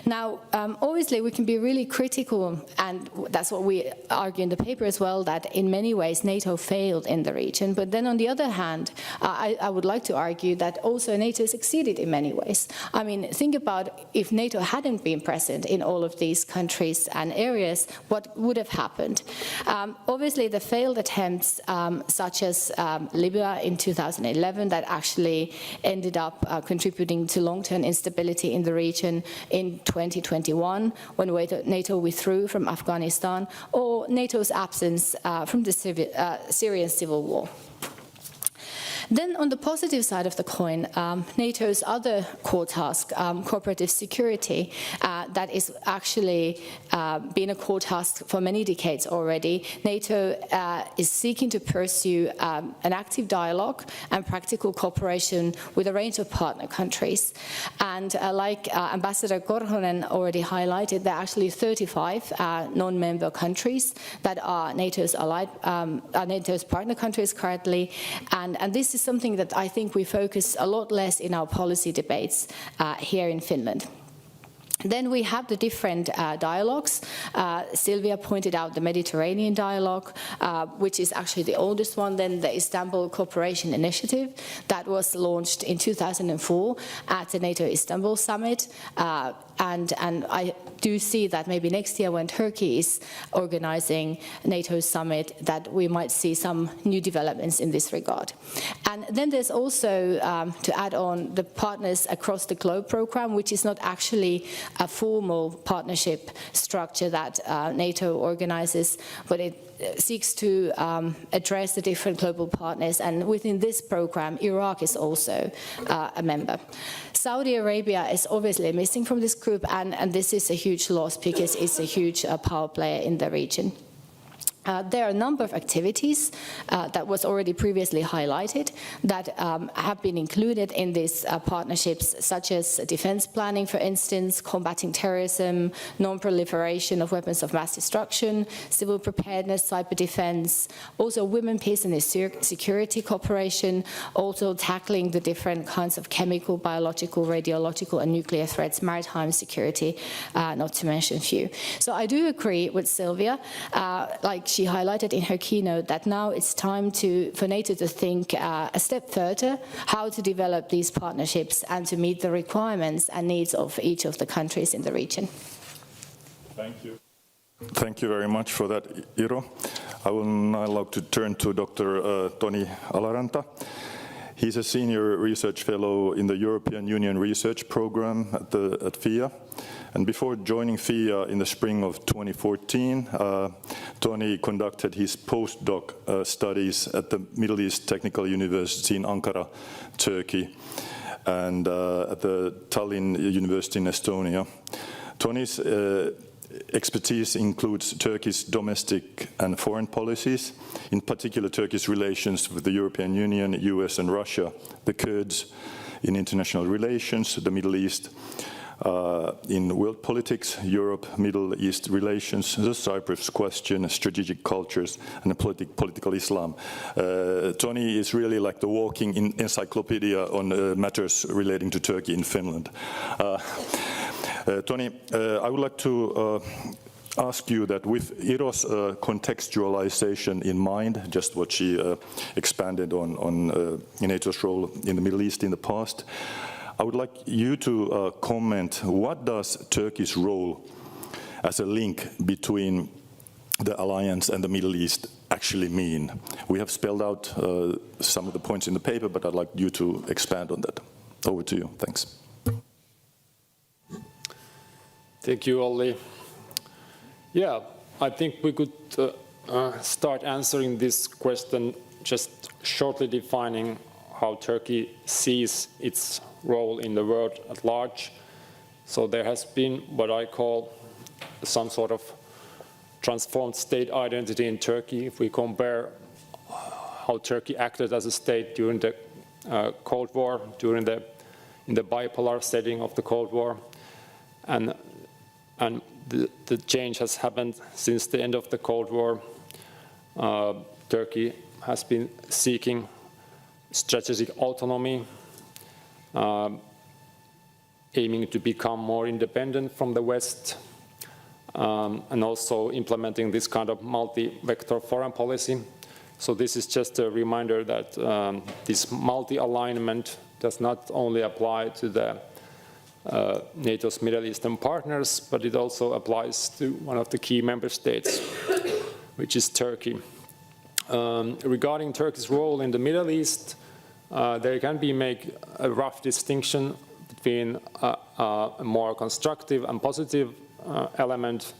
Now, obviously, we can be really critical, and that's what we argue in the paper as well, that in many ways NATO failed in the region. But then on the other hand, I would like to argue that also NATO succeeded in many ways. I mean, think about if NATO hadn't been present in all of these countries countries and areas, what would have happened? Obviously, the failed attempts, such as Libya in 2011, that actually ended up contributing to long-term instability in the region in 2021, when NATO withdrew from Afghanistan, or NATO's absence from the Syrian civil war. Then on the positive side of the coin, NATO's other core task, cooperative security, that is actually been a core task for many decades already. NATO is seeking to pursue an active dialogue and practical cooperation with a range of partner countries. And like Ambassador Korhonen already highlighted, there are actually 35 non-member countries that are NATO's NATO's partner countries currently, and this is something that I think we focus a lot less in our policy debates here in Finland. Then we have the different dialogues. Silvia pointed out the Mediterranean dialogue, which is actually the oldest one, then the Istanbul Cooperation Initiative that was launched in 2004 at the NATO Istanbul Summit. And I do see that maybe next year when Turkey is organizing NATO's summit, that we might see some new developments in this regard. And then there's also, to add on, the Partners Across the Globe program, which is not actually a formal partnership structure that NATO organizes, but it seeks to address the different global partners, and within this program, Iraq is also a member. Saudi Arabia is obviously missing from this group, and this is a huge loss because it's a huge power player in the region. There are a number of activities that was already previously highlighted that have been included in these partnerships, such as defense planning, for instance, combating terrorism, non-proliferation of weapons of mass destruction, civil preparedness, cyber defense, also women, peace and security cooperation, also tackling the different kinds of chemical, biological, radiological and nuclear threats, maritime security, not to mention a few. So I do agree with Silvia, like she highlighted in her keynote, that now it's time for NATO to think a step further how to develop these partnerships and to meet the requirements and needs of each of the countries in the region. Thank you. Thank you very much for that, Iro. I will now like to turn to Dr. Toni Alaranta. He's a senior research fellow in the European Union Research Program at FIIA. And before joining FIIA in the spring of 2014, Toni conducted his postdoc studies at the Middle East Technical University in Ankara, Turkey, and at the Tallinn University in Estonia. Toni's expertise includes Turkey's domestic and foreign policies, in particular Turkey's relations with the European Union, US and Russia, the Kurds in international relations, the Middle East, in world politics, Europe, Middle East relations, the Cyprus question, strategic cultures, and political Islam. Toni is really like the walking encyclopedia on matters relating to Turkey in Finland. Toni, I would like to ask you that with Iro's contextualization in mind, just what she expanded on NATO's role in the Middle East in the past, I would like you to comment, what does Turkey's role as a link between the alliance and the Middle East actually mean? We have spelled out some of the points in the paper, but I'd like you to expand on that. Over to you. Thanks. Thank you, Olli. Yeah, I think we could start answering this question just shortly defining how Turkey sees its role in the world at large. So there has been what I call some sort of transformed state identity in Turkey. If we compare how Turkey acted as a state during the Cold War, in the bipolar setting of the Cold War, and the change has happened since the end of the Cold War. Turkey has been seeking strategic autonomy, aiming to become more independent from the West, and also implementing this kind of multi-vector foreign policy. So this is just a reminder that this multi-alignment does not only apply to the NATO's Middle Eastern partners, but it also applies to one of the key member states, which is Turkey. Regarding Turkey's role in the Middle East, there can be made a rough distinction between a more constructive and positive element,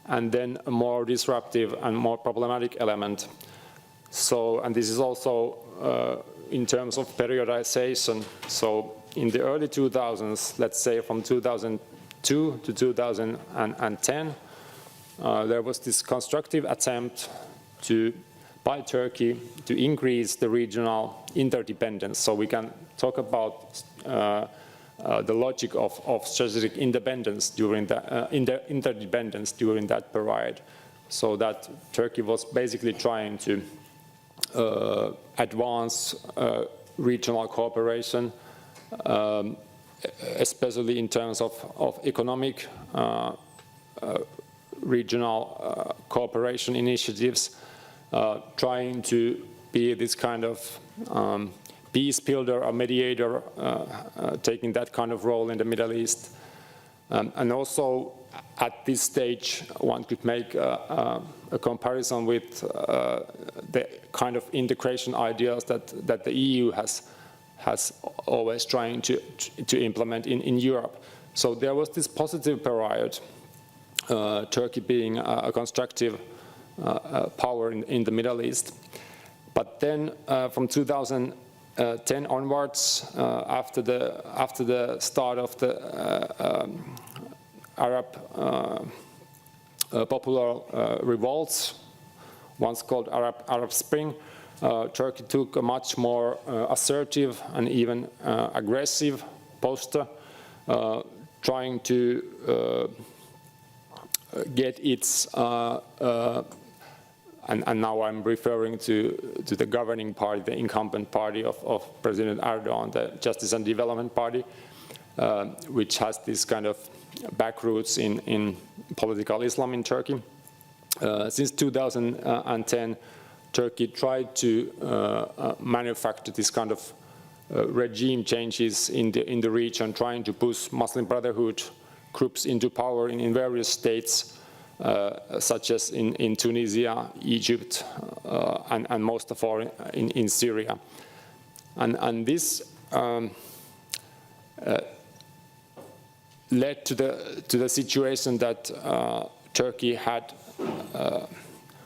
and then a more disruptive and more problematic element. So, and this is also in terms of periodization. So in the early 2000s, let's say from 2002 to 2010, there was this constructive attempt by Turkey to increase the regional interdependence. So we can talk about the logic of strategic independence during the interdependence during that period. So that Turkey was basically trying to advance regional cooperation, especially in terms of economic regional cooperation initiatives, trying to be this kind of peace builder or mediator, taking that kind of role in the Middle East. And also at this stage, one could make a comparison with the kind of integration ideas that the EU has always trying to implement in Europe. So there was this positive period, Turkey being a constructive power in the Middle East. But then from 2010 onwards, after the start of the Arab popular revolts, once called Arab Spring, Turkey took a much more assertive and even aggressive posture, trying to get its and now I'm referring to the governing party, the incumbent party of President Erdogan, the Justice and Development Party, which has this kind of backroots in political Islam in Turkey. Since 2010, Turkey tried to manufacture this kind of regime changes in the region, trying to push Muslim Brotherhood groups into power in various states, such as in Tunisia, Egypt, and most of all in Syria. And this led to the situation that Turkey had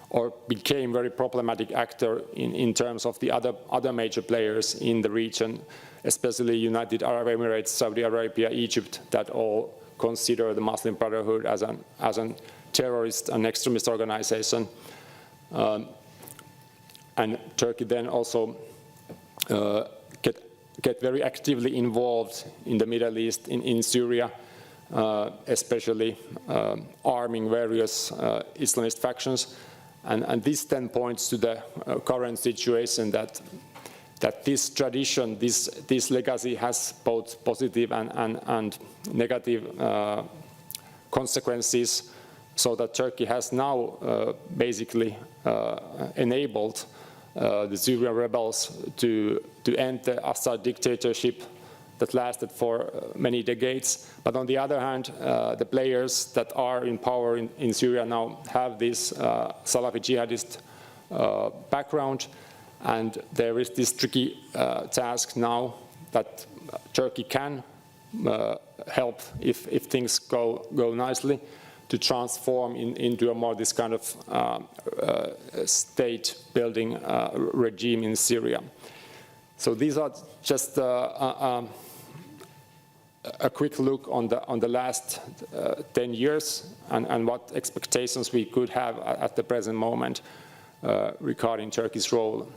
or became very problematic actor in terms of the other major players in the region, especially United Arab Emirates, Saudi Arabia, Egypt, that all consider the Muslim Brotherhood as an terrorist and extremist organization. And Turkey then also get very actively involved in the Middle East, in Syria, especially arming various Islamist factions. And this then points to the current situation that this tradition, this legacy has both positive and negative consequences, so that Turkey has now basically enabled the Syrian rebels to end the Assad dictatorship that lasted for many decades. But on the other hand, the players that are in power in Syria now have this Salafi jihadist background, and there is this tricky task now that Turkey can help if things go nicely, to transform into a more this kind of state-building regime in Syria. So these are just a quick look on the last 10 years and what expectations we could have at the present moment regarding Turkey's role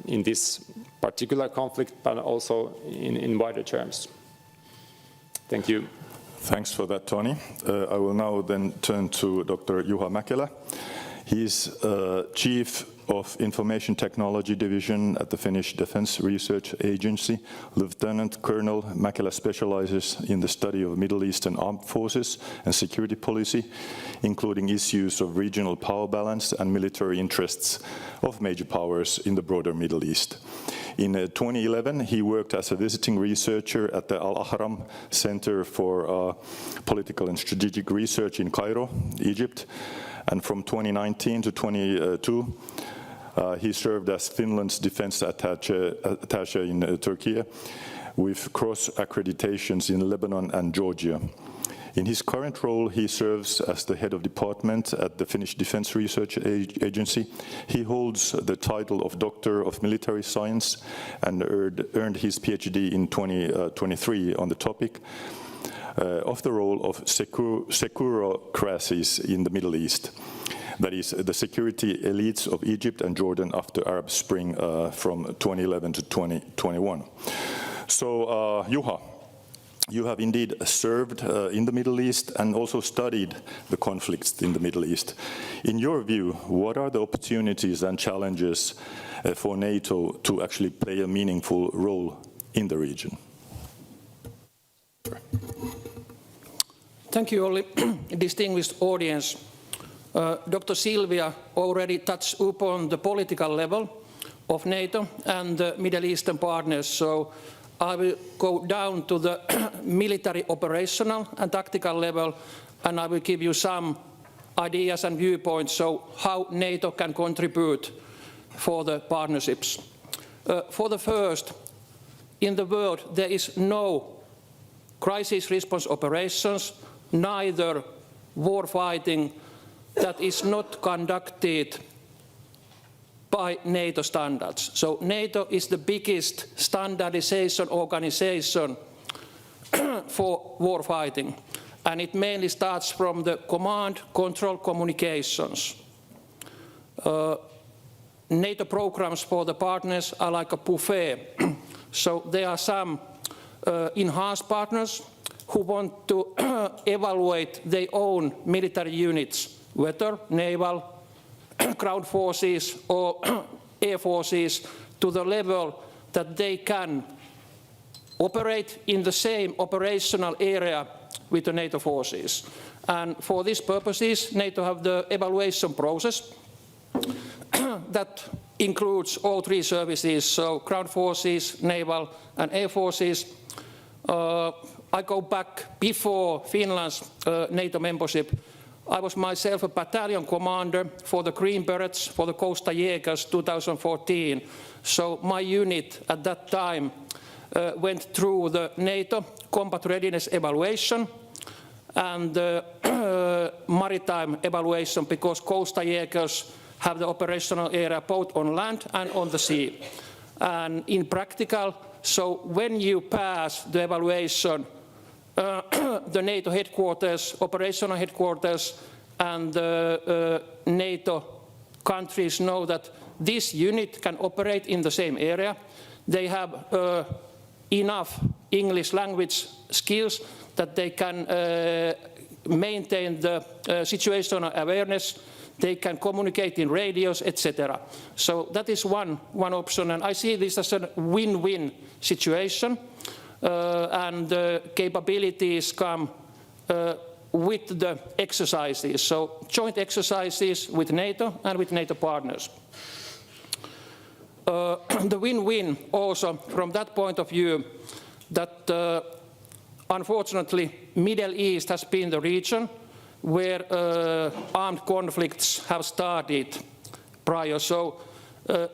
in this particular conflict, but also in wider terms. Thank you. Thanks for that, Tony. I will now then turn to Dr. Juha Mäkelä. He's Chief of Information Technology Division at the Finnish Defence Research Agency. Lieutenant Colonel Mäkelä specializes in the study of Middle Eastern armed forces and security policy, including issues of regional power balance and military interests of major powers in the broader Middle East. In 2011, he worked as a visiting researcher at the Al-Ahram Center for Political and Strategic Research in Cairo, Egypt. And from 2019 to 2022, he served as Finland's defense attaché in Turkey, with cross-accreditations in Lebanon and Georgia. In his current role, he serves as the head of department at the Finnish Defense Research Agency. He holds the title of Doctor of Military Science and earned his PhD in 2023 on the topic of the role of securocracies in the Middle East. That is, the security elites of Egypt and Jordan after Arab Spring from 2011 to 2021. So, Juha, you have indeed served in the Middle East and also studied the conflicts in the Middle East. In your view, what are the opportunities and challenges for NATO to actually play a meaningful role in the region? Thank you, Olli. Distinguished audience. Dr. Silvia already touched upon the political level of NATO and the Middle Eastern partners, so I will go down to the military operational and tactical level, and I will give you some ideas and viewpoints so how NATO can contribute for the partnerships. For the first, in the world there is no crisis response operations, neither war fighting that is not conducted by NATO standards. So NATO is the biggest standardization organization for war fighting, and it mainly starts from the command control communications. NATO programs for the partners are like a buffet. So there are some enhanced partners who want to evaluate their own military units, whether naval, ground forces or air forces, to the level that they can operate in the same operational area with the NATO forces. And for these purposes, NATO have the evaluation process that includes all three services, so ground forces, naval and air forces. I go back before Finland's NATO membership. I was myself a battalion commander for the Green Berets for the Costa Jägers 2014. So my unit at that time went through the NATO combat readiness evaluation and maritime evaluation, because Costa Jägers have the operational area both on land and on the sea. And in practical, so when you pass the evaluation, the NATO headquarters, operational headquarters, and the NATO countries know that this unit can operate in the same area. They have enough English language skills that they can maintain the situational awareness. They can communicate in radios, etc. So that is one option, and I see this as a win-win situation. And capabilities come with the exercises, so joint exercises with NATO and with NATO partners. The win-win also from that point of view that unfortunately Middle East has been the region where armed conflicts have started prior. So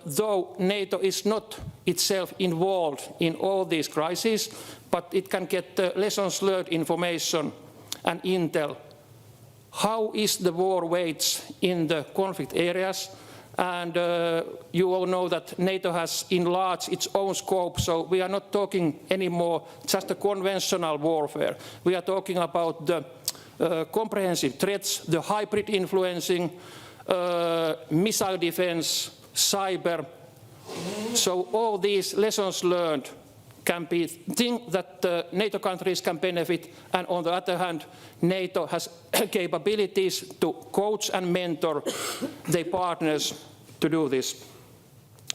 though NATO is not itself involved in all these crises, but it can get lessons learned information and intel. How is the war waged in the conflict areas? And you all know that NATO has enlarged its own scope, so we are not talking anymore just a conventional warfare. We are talking about the comprehensive threats, the hybrid influencing, missile defense, cyber. So all these lessons learned can be things that NATO countries can benefit, and on the other hand, NATO has capabilities to coach and mentor their partners to do this.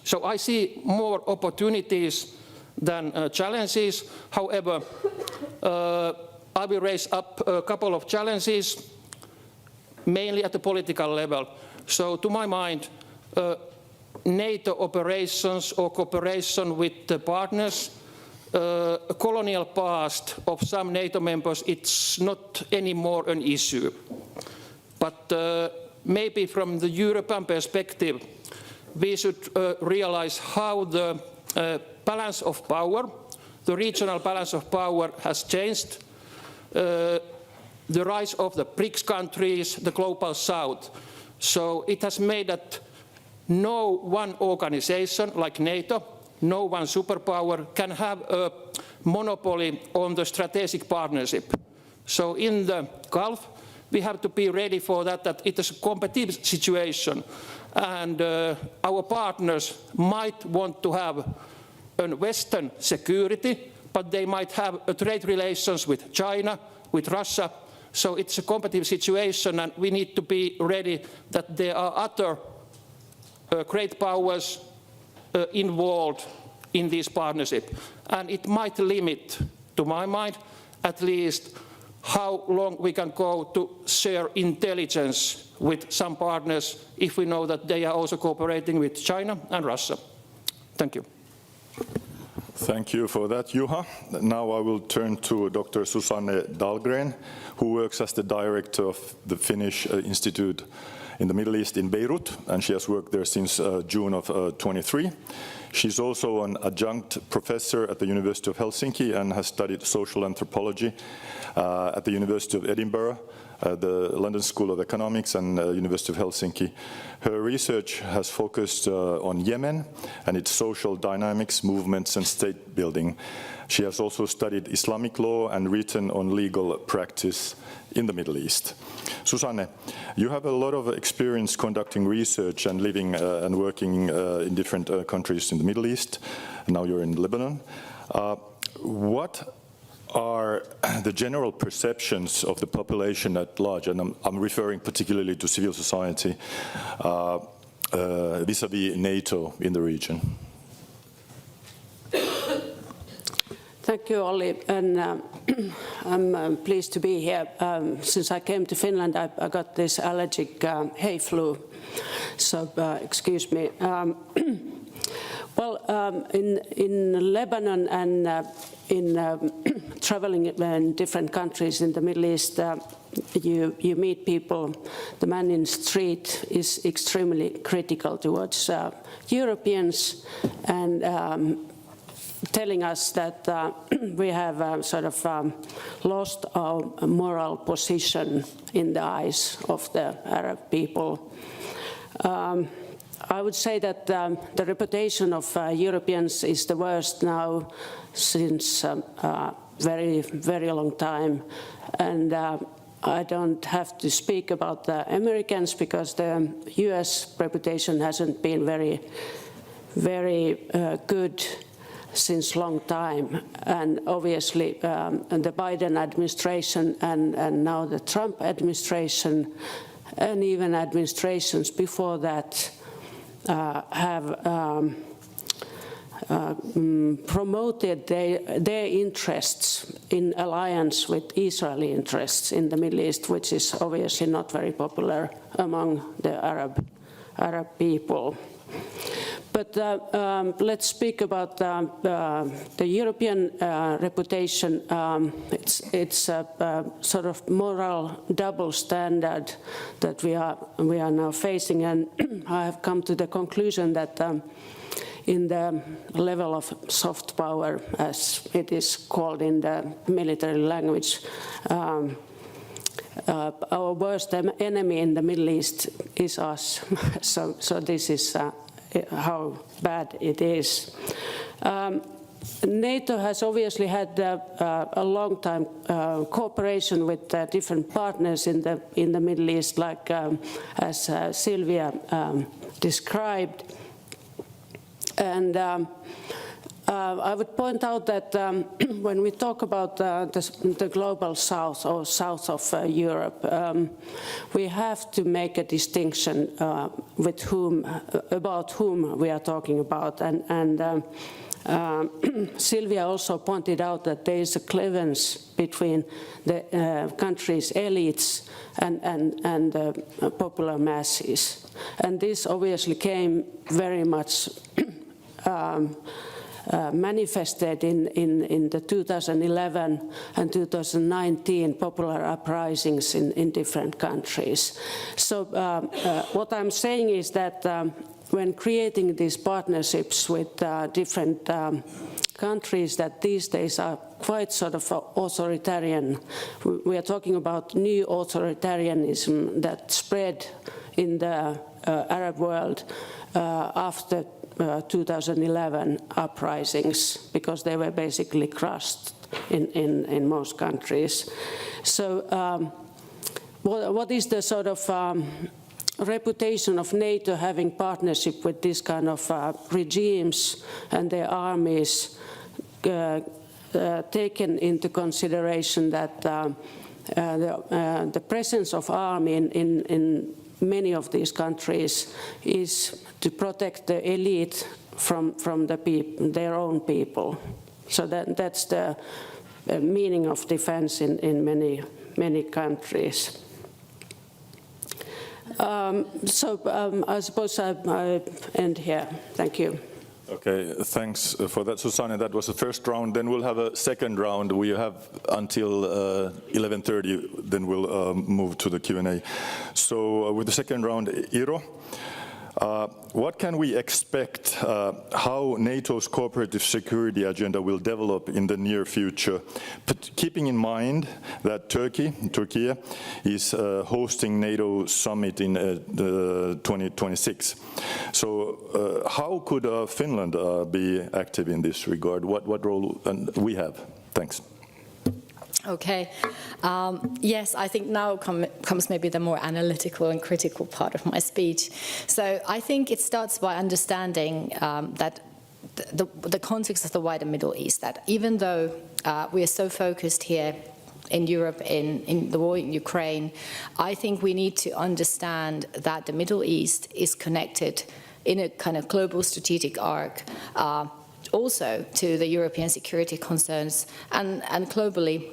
So I see more opportunities than challenges. However, I will raise up a couple of challenges, mainly at the political level. So to my mind, NATO operations or cooperation with the partners, colonial past of some NATO members, it's not anymore an issue. But maybe from the European perspective, we should realize how the balance of power, the regional balance of power has changed. The rise of the BRICS countries, the global south. So it has made that no one organization like NATO, no one superpower can have a monopoly on the strategic partnership. So in the Gulf, we have to be ready for that it is a competitive situation. And our partners might want to have a Western security, but they might have a trade relations with China, with Russia. So it's a competitive situation, and we need to be ready that there are other great powers involved in this partnership. And it might limit, to my mind, at least how long we can go to share intelligence with some partners if we know that they are also cooperating with China and Russia. Thank you. Thank you for that, Juha. Now I will turn to Dr. Susanne Dahlgren, who works as the director of the Finnish Institute in the Middle East in Beirut, and she has worked there since June of 23. She's also an adjunct professor at the University of Helsinki and has studied social anthropology at the University of Edinburgh, the London School of Economics and University of Helsinki. Her research has focused on Yemen and its social dynamics, movements and state building. She has also studied Islamic law and written on legal practice in the Middle East. Susanne, you have a lot of experience conducting research and living and working in different countries in the Middle East. Now you're in Lebanon. What are the general perceptions of the population at large, and I'm referring particularly to civil society, vis-à-vis NATO in the region? Thank you, Olli, and I'm pleased to be here. Since I came to Finland, I got this allergic hay flu, so excuse me. Well, in Lebanon and in traveling in different countries in the Middle East, you meet people. The man in the street is extremely critical towards Europeans and telling us that we have sort of lost our moral position in the eyes of the Arab people. I would say that the reputation of Europeans is the worst now since very, very long time. And I don't have to speak about the Americans because the US reputation hasn't been very, very good since long time. And obviously the Biden administration and now the Trump administration and even administrations before that have promoted their interests in alliance with Israeli interests in the Middle East, which is obviously not very popular among the Arab people. But let's speak about the European reputation. It's a sort of moral double standard that we are now facing, and I have come to the conclusion that in the level of soft power, as it is called in the military language, our worst enemy in the Middle East is us. So this is how bad it is. NATO has obviously had a long time cooperation with different partners in the Middle East, like as Silvia described. And I would point out that when we talk about the global south or south of Europe, we have to make a distinction about whom we are talking about. And Silvia also pointed out that there is a cleavage between the country's elites and the popular masses. And this obviously came very much manifested in the 2011 and 2019 popular uprisings in different countries. So what I'm saying is that when creating these partnerships with different countries that these days are quite sort of authoritarian, we are talking about new authoritarianism that spread in the Arab world after 2011 uprisings, because they were basically crushed in most countries. So what is the sort of reputation of NATO having partnership with this kind of regimes and their armies, taken into consideration that the presence of army in many of these countries is to protect the elite from their own people. So that's the meaning of defense in many countries. I suppose I end here. Thank you. Okay, thanks for that, Susanne. That was the first round. Then we'll have a second round. We have until 11:30. Then we'll move to the Q&A. So with the second round, Iro, what can we expect how NATO's cooperative security agenda will develop in the near future, but keeping in mind that Turkey is hosting NATO summit in 2026. So how could Finland be active in this regard? What role we have? Thanks. Okay. Yes, I think now comes maybe the more analytical and critical part of my speech. So I think it starts by understanding that the context of the wider Middle East, that even though we are so focused here in Europe in the war in Ukraine, I think we need to understand that the Middle East is connected in a kind of global strategic arc also to the European security concerns, and globally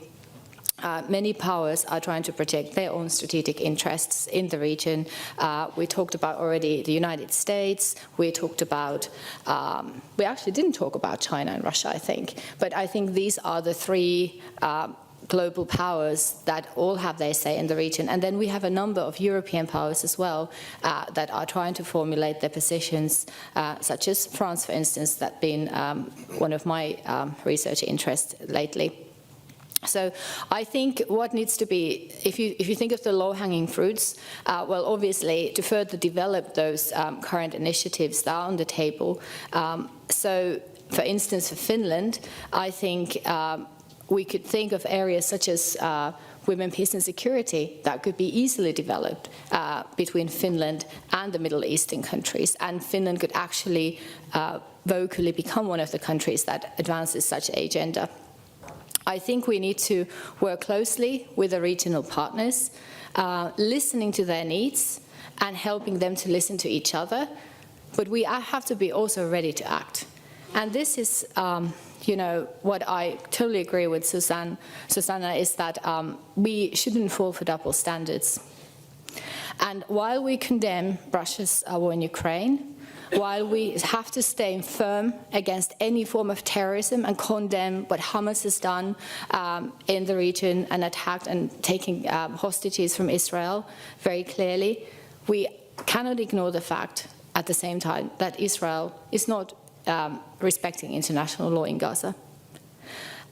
many powers are trying to protect their own strategic interests in the region. We talked about already the United States. We talked about, we actually didn't talk about China and Russia, I think. But I think these are the three global powers that all have their say in the region. And then we have a number of European powers as well that are trying to formulate their positions, such as France, for instance, that's been one of my research interests lately. So I think what needs to be, if you think of the low-hanging fruits, well, obviously, to further develop those current initiatives that are on the table. So, for instance, for Finland, I think we could think of areas such as women, peace and security that could be easily developed between Finland and the Middle Eastern countries. And Finland could actually vocally become one of the countries that advances such an agenda. I think we need to work closely with the regional partners, listening to their needs and helping them to listen to each other. But we have to be also ready to act. And this is, you know, what I totally agree with Susanna is that we shouldn't fall for double standards. And while we condemn Russia's war in Ukraine, while we have to stay firm against any form of terrorism and condemn what Hamas has done in the region and attacked and taking hostages from Israel very clearly, we cannot ignore the fact at the same time that Israel is not respecting international law in Gaza.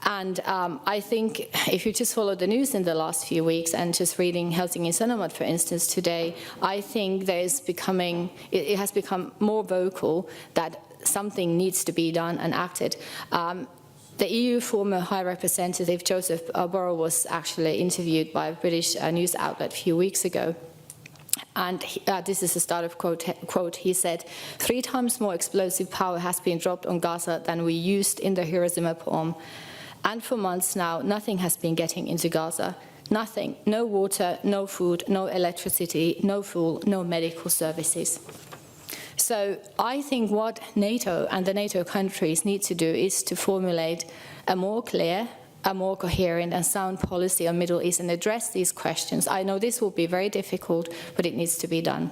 And I think if you just follow the news in the last few weeks and just reading Helsingin Sanomat, for instance, today, I think it has become more vocal that something needs to be done and acted. The EU former High Representative Joseph Borrell was actually interviewed by a British news outlet a few weeks ago. And this is the start of quote. He said, 3 times more explosive power has been dropped on Gaza than we used in the Hiroshima bomb. And for months now, nothing has been getting into Gaza. Nothing. No water, no food, no electricity, no fuel, no medical services. So I think what NATO and the NATO countries need to do is to formulate a more clear, a more coherent and sound policy on Middle East and address these questions. I know this will be very difficult, but it needs to be done.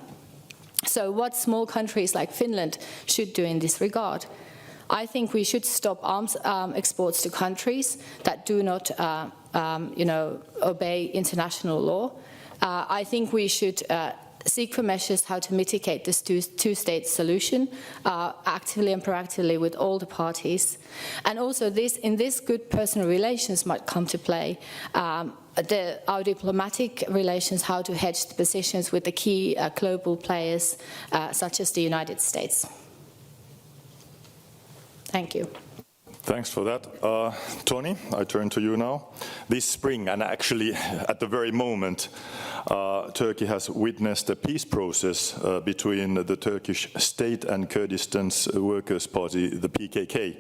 So what small countries like Finland should do in this regard? I think we should stop arms exports to countries that do not obey international law. I think we should seek for measures how to mitigate this two-state solution actively and proactively with all the parties. And also in this good personal relations might come to play. Our diplomatic relations, how to hedge the positions with the key global players such as the United States. Thank you. Thanks for that. Tony, I turn to you now. This spring, and actually at the very moment, Turkey has witnessed a peace process between the Turkish state and Kurdistan's Workers' Party, the PKK.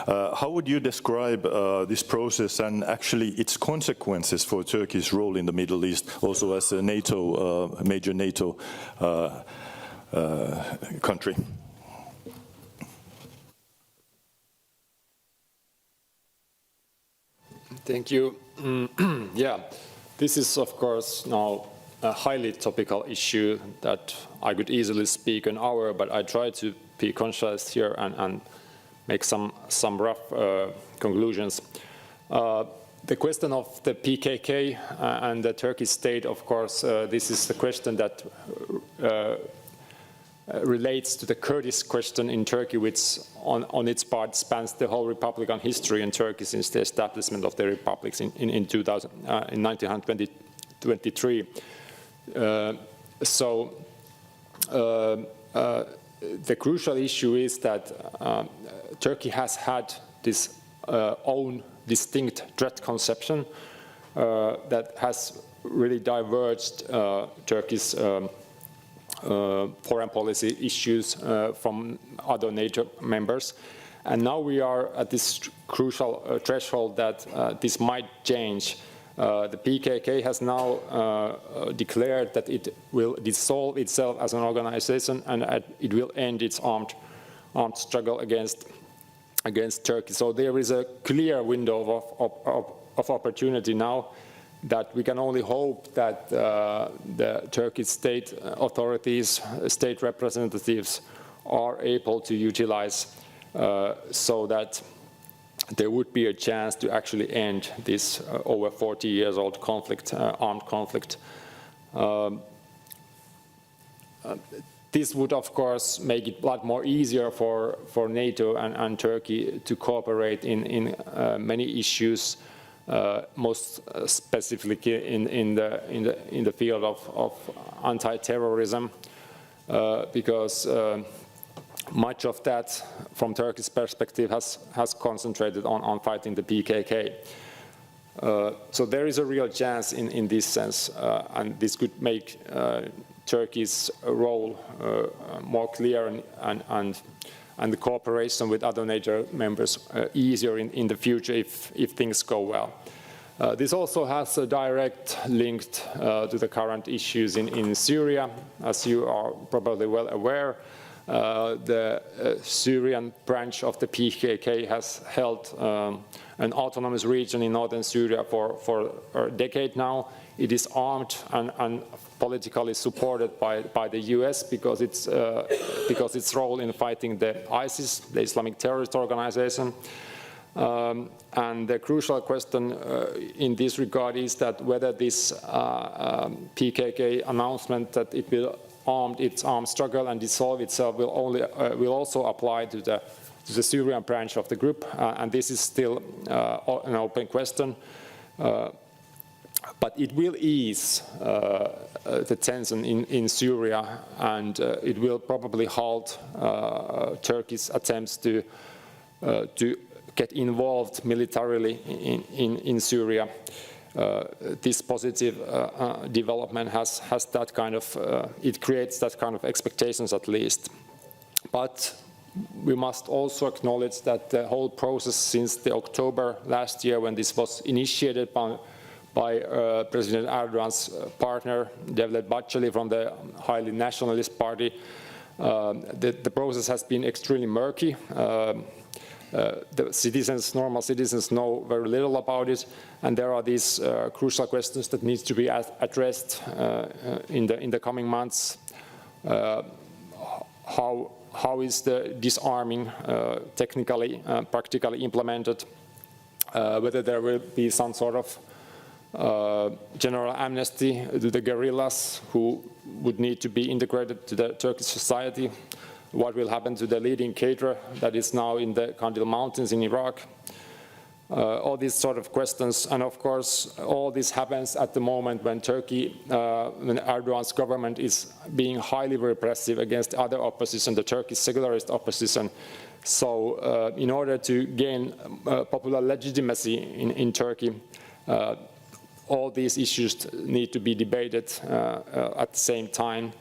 How would you describe this process and actually its consequences for Turkey's role in the Middle East, also as a major NATO country? Thank you. Yeah, this is of course now a highly topical issue that I could easily speak an hour, but I try to be conscious here and make some rough conclusions. The question of the PKK and the Turkish state, of course, this is the question that relates to the Kurdish question in Turkey, which on its part spans the whole Republican history in Turkey since the establishment of the republics in 1923. The crucial issue is that Turkey has had this own distinct threat conception that has really diverged Turkey's foreign policy issues from other NATO members. And now we are at this crucial threshold that this might change. The PKK has now declared that it will dissolve itself as an organization and it will end its armed struggle against Turkey. So there is a clear window of opportunity now that we can only hope that the Turkish state authorities, state representatives are able to utilize so that there would be a chance to actually end this over 40 years old conflict, armed conflict. This would of course make it a lot more easier for NATO and Turkey to cooperate in many issues. Most specifically in the field of anti-terrorism, because much of that, from Turkey's perspective, has concentrated on fighting the PKK. So there is a real chance in this sense, and this could make Turkey's role more clear and the cooperation with other NATO members easier in the future if things go well. This also has a direct link to the current issues in Syria. As you are probably well aware, the Syrian branch of the PKK has held an autonomous region in northern Syria for a decade now. It is armed and politically supported by the US because its role in fighting the ISIS, the Islamic terrorist organization. And the crucial question in this regard is that whether this PKK announcement that it will end its armed struggle and dissolve itself will also apply to the Syrian branch of the group, and this is still an open question. But it will ease the tension in Syria, and it will probably halt Turkey's attempts to get involved militarily in Syria. this positive development has that kind of, it creates that kind of expectations at least. But we must also acknowledge that the whole process since the October last year, when this was initiated by President Erdogan's partner, Devlet Bahçeli from the highly nationalist party, the process has been extremely murky. The citizens, normal citizens, know very little about it, and there are these crucial questions that need to be addressed in the coming months. How is the disarming technically, practically implemented? Whether there will be some sort of general amnesty to the guerrillas who would need to be integrated to the Turkish society. What will happen to the leading cadre that is now in the Kandil Mountains in Iraq? All these sort of questions, and of course all this happens at the moment when when Erdogan's government is being highly repressive against other opposition, the Turkish secularist opposition. So in order to gain popular legitimacy in Turkey, all these issues need to be debated at the same time.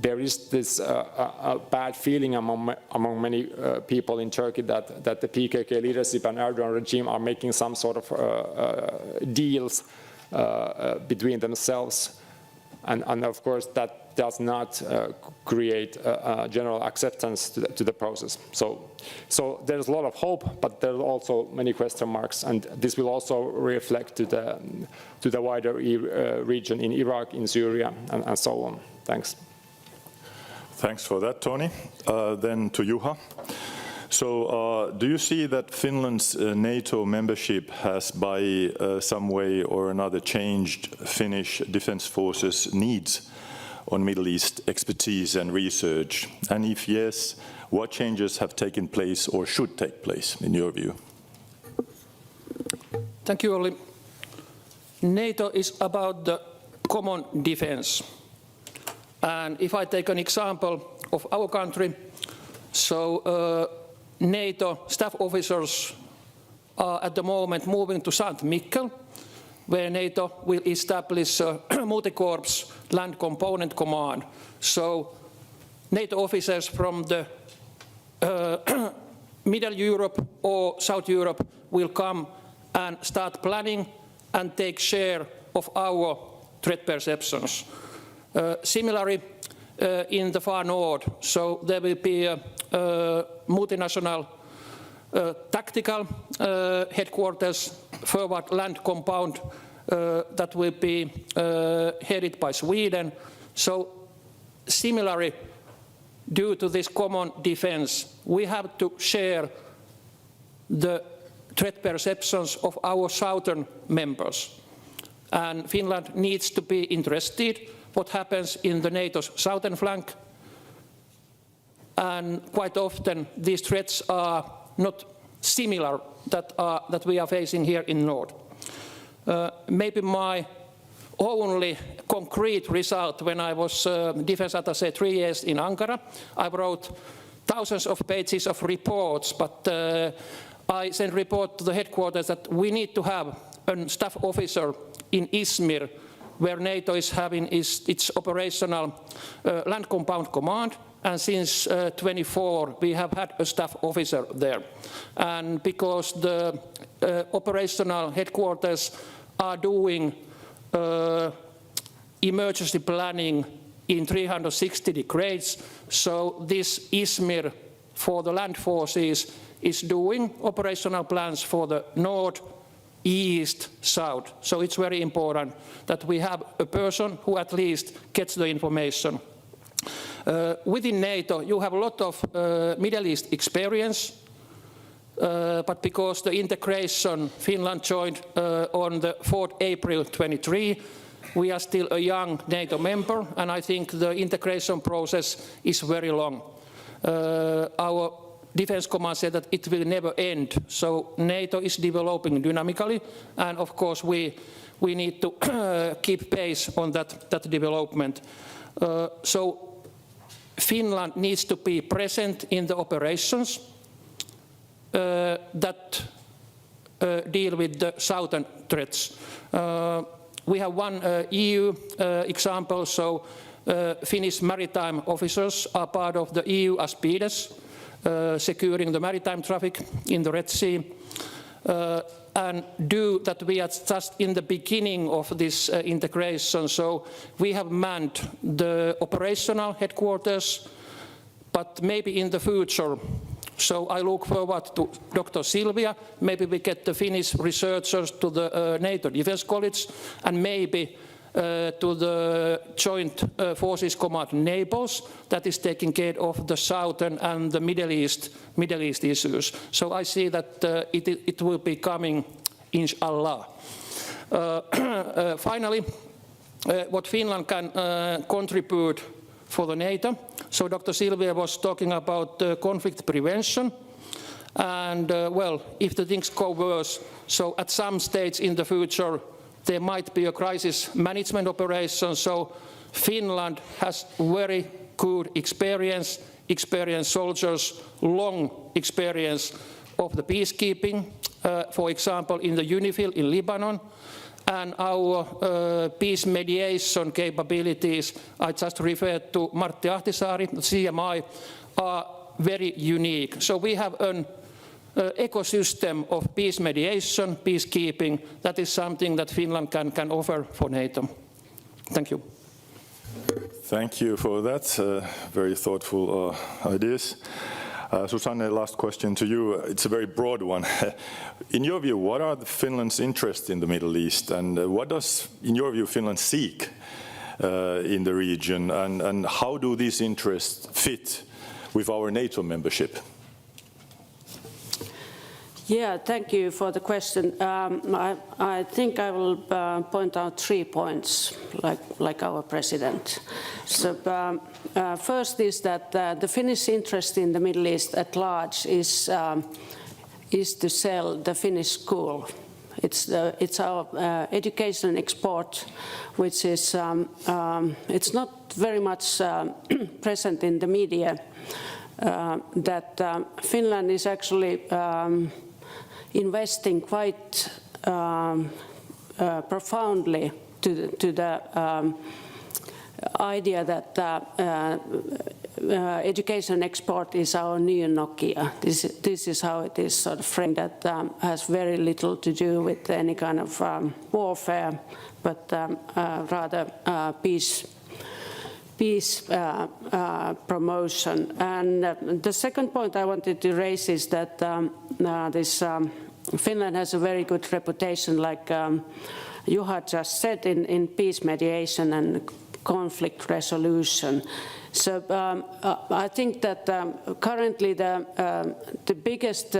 There is this bad feeling among many people in Turkey that the PKK leadership and Erdogan regime are making some sort of deals between themselves. And of course, that does not create general acceptance to the process. So there's a lot of hope, but there are also many question marks, and this will also reflect to the wider region in Iraq, in Syria, and so on. Thanks. Thanks for that, Tony. Then to Juha. So do you see that Finland's NATO membership has by some way or another changed Finnish defense forces' needs on Middle East expertise and research? And if yes, what changes have taken place or should take place in your view? Thank you, Olli. NATO is about the common defense. And if I take an example of our country, so NATO staff officers are at the moment moving to St. Mikkel, where NATO will establish a multi-corps land component command. So NATO officers from the Middle Europe or South Europe will come and start planning and take share of our threat perceptions. Similarly, in the far north, so there will be a multinational tactical headquarters, forward land compound that will be headed by Sweden. So similarly, due to this common defense, we have to share the threat perceptions of our southern members. And Finland needs to be interested what happens in the NATO's southern flank. And quite often these threats are not similar that we are facing here in North. Maybe my only concrete result when I was defense attaché 3 years in Ankara, I wrote thousands of pages of reports, but I sent report to the headquarters that we need to have a staff officer in Izmir, where NATO is having its operational land compound command, and since 24 we have had a staff officer there. And because the operational headquarters are doing emergency planning in 360 degrees, so this Izmir for the land forces is doing operational plans for the north, east, south. So it's very important that we have a person who at least gets the information. Within NATO, you have a lot of Middle East experience, but because the integration, Finland joined on the 4th April 23, we are still a young NATO member, and I think the integration process is very long. Our Defense Command said that it will never end, so NATO is developing dynamically, and of course we need to keep pace on that development. So Finland needs to be present in the operations that deal with the southern threats. We have one EU example, so Finnish maritime officers are part of the EU Aspides, securing the maritime traffic in the Red Sea. And due that we are just in the beginning of this integration, so we have manned the operational headquarters, but maybe in the future. So I look forward to Dr. Silvia. Maybe we get the Finnish researchers to the NATO Defense College, and maybe to the Joint Forces Command Naples, that is taking care of the southern and the Middle East issues. So I see that it will be coming, inshallah. Finally, what Finland can contribute for the NATO. So Dr. Silvia was talking about conflict prevention. And well, if the things go worse, so at some stage in the future, there might be a crisis management operation. So Finland has very good experience, experienced soldiers, long experience of the peacekeeping, for example, in the UNIFIL in Lebanon. And our peace mediation capabilities, I just referred to Martti Ahtisaari, the CMI, are very unique. So we have an ecosystem of peace mediation, peacekeeping. That is something that Finland can offer for NATO. Thank you. Thank you for that. Very thoughtful ideas. Susanne, last question to you. It's a very broad one. In your view, what are Finland's interests in the Middle East, and what does, in your view, Finland seek in the region, and how do these interests fit with our NATO membership? Yeah, thank you for the question. I think I will point out 3 points, like our president. So first is that the Finnish interest in the Middle East at large is to sell the Finnish school. It's our education export, which is it's not very much present in the media. That Finland is actually investing quite profoundly to the idea that education export is our new Nokia. This is how it is sort of framed, that has very little to do with any kind of warfare, but rather peace promotion. And the second point I wanted to raise is that Finland has a very good reputation, like Juha just said, in peace mediation and conflict resolution. So I think that currently the biggest,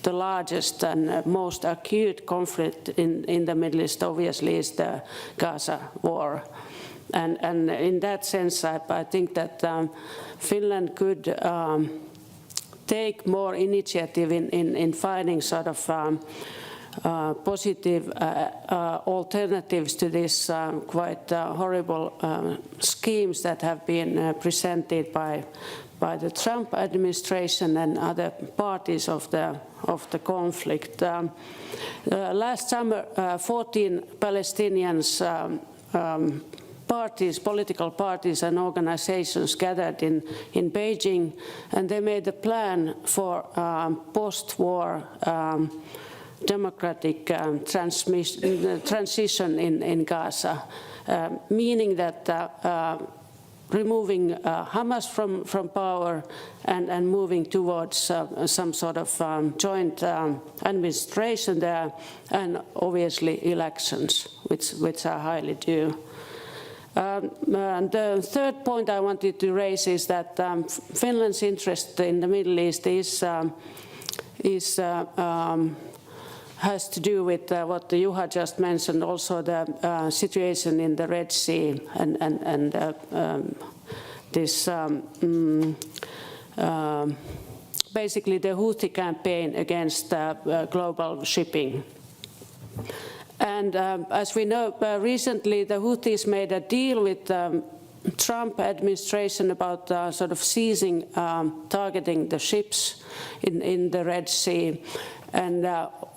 the largest and most acute conflict in the Middle East obviously is the Gaza war. And in that sense, I think that Finland could take more initiative in finding sort of positive alternatives to these quite horrible schemes that have been presented by the Trump administration and other parties of the conflict. Last summer, 14 Palestinians political parties and organizations gathered in Beijing, and they made a plan for post-war democratic transition in Gaza, meaning that removing Hamas from power and moving towards some sort of joint administration there, and obviously elections, which are highly due. The third point I wanted to raise is that Finland's interest in the Middle East has to do with what Juha just mentioned, also the situation in the Red Sea and this basically the Houthi campaign against global shipping. And as we know, recently the Houthis made a deal with Trump administration about sort of seizing, targeting the ships in the Red Sea. And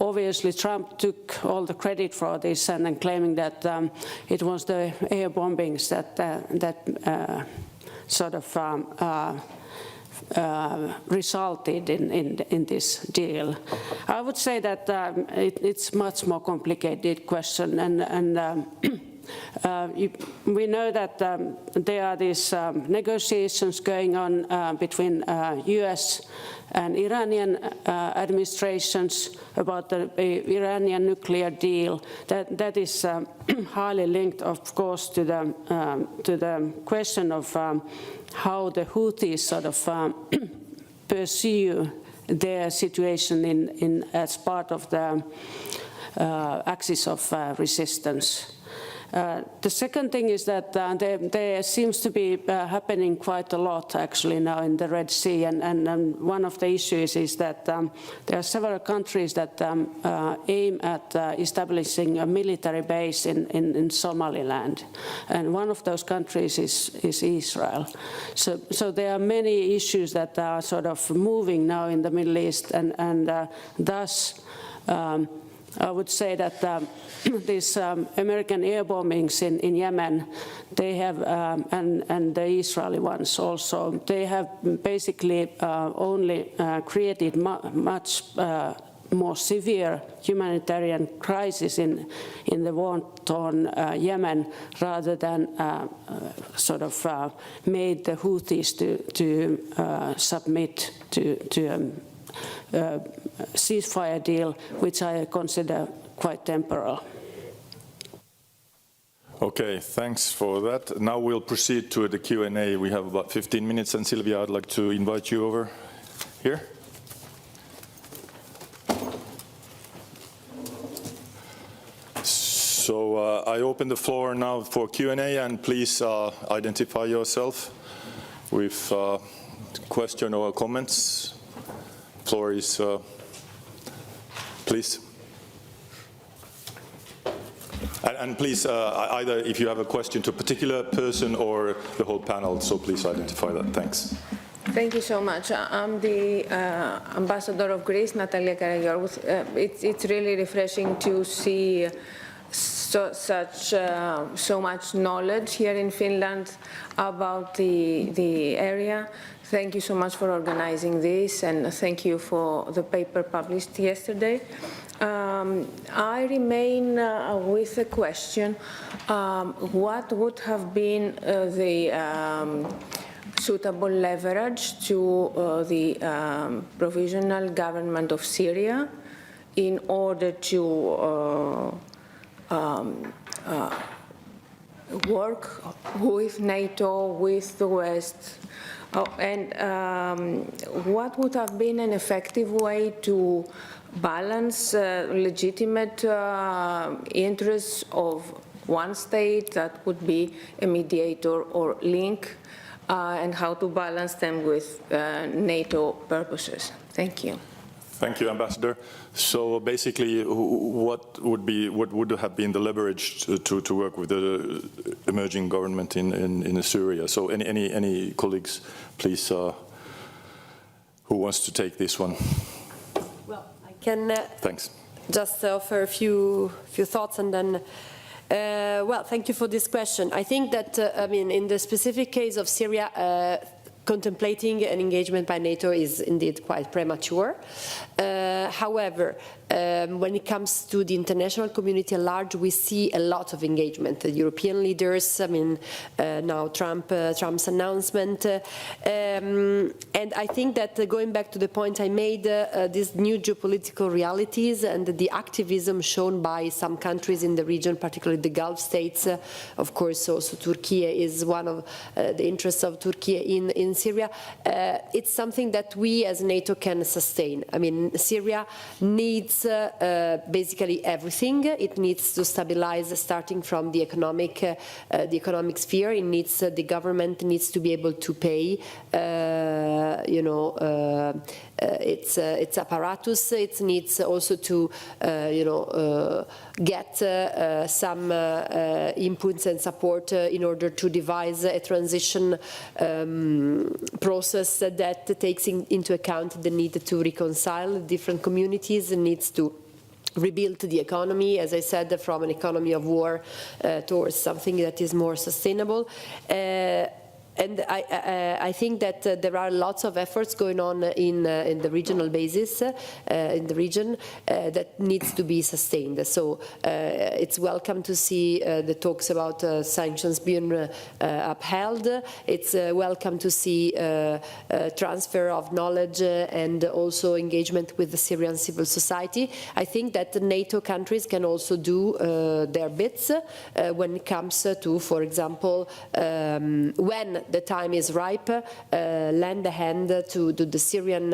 obviously Trump took all the credit for this and then claiming that it was the air bombings that sort of resulted in this deal. I would say that it's much more complicated question, and we know that there are these negotiations going on between US and Iranian administrations about the Iranian nuclear deal. That is highly linked, of course, to the question of how the Houthis sort of pursue their situation as part of the axis of resistance. The second thing is that there seems to be happening quite a lot actually now in the Red Sea, and one of the issues is that there are several countries that aim at establishing a military base in Somaliland, and one of those countries is Israel. So there are many issues that are sort of moving now in the Middle East, and thus I would say that these American air bombings in Yemen, they have, and the Israeli ones also, they have basically only created much more severe humanitarian crisis in the war-torn Yemen, rather than sort of made the Houthis to submit to ceasefire deal, which I consider quite temporal. Okay, thanks for that. Now we'll proceed to the Q&A. We have about 15 minutes, and Silvia, I'd like to invite you over here. So I open the floor now for Q&A, and please identify yourself with question or comments. Floor is, please. And please, either if you have a question to a particular person or the whole panel, so please identify that. Thanks. Thank you so much. I'm the ambassador of Greece, Natalia Karagiorgou. It's really refreshing to see so much knowledge here in Finland about the area. Thank you so much for organizing this, and thank you for the paper published yesterday. I remain with a question. What would have been the suitable leverage to the provisional government of Syria in order to work with NATO, with the West? And what would have been an effective way to balance legitimate interests of one state that would be a mediator or link, and how to balance them with NATO purposes? Thank you. Thank you, Ambassador. So basically, what would have been the leverage to work with the emerging government in Syria? So any colleagues, please, who wants to take this one? Well, I can Thanks. just offer a few thoughts, and then well, thank you for this question. I think that I mean, in the specific case of Syria, contemplating an engagement by NATO is indeed quite premature. However, when it comes to the international community at large, we see a lot of engagement. The European leaders, I mean, now Trump's announcement, and I think that going back to the point I made, these new geopolitical realities and the activism shown by some countries in the region, particularly the Gulf states, of course, also Turkey is one of the interests of Turkey in Syria. It's something that we as NATO can sustain. I mean, Syria needs basically everything. It needs to stabilize, starting from the economic sphere. It needs the government needs to be able to pay its apparatus. It needs also to, get some inputs and support in order to devise a transition process that takes into account the need to reconcile different communities, and needs to rebuild the economy, as I said, from an economy of war towards something that is more sustainable. And I think that there are lots of efforts going on in the regional basis, in the region, that needs to be sustained. So it's welcome to see the talks about sanctions being upheld. It's welcome to see transfer of knowledge and also engagement with the Syrian civil society. I think that the NATO countries can also do their bits when it comes to, for example, when the time is ripe, lend a hand to the Syrian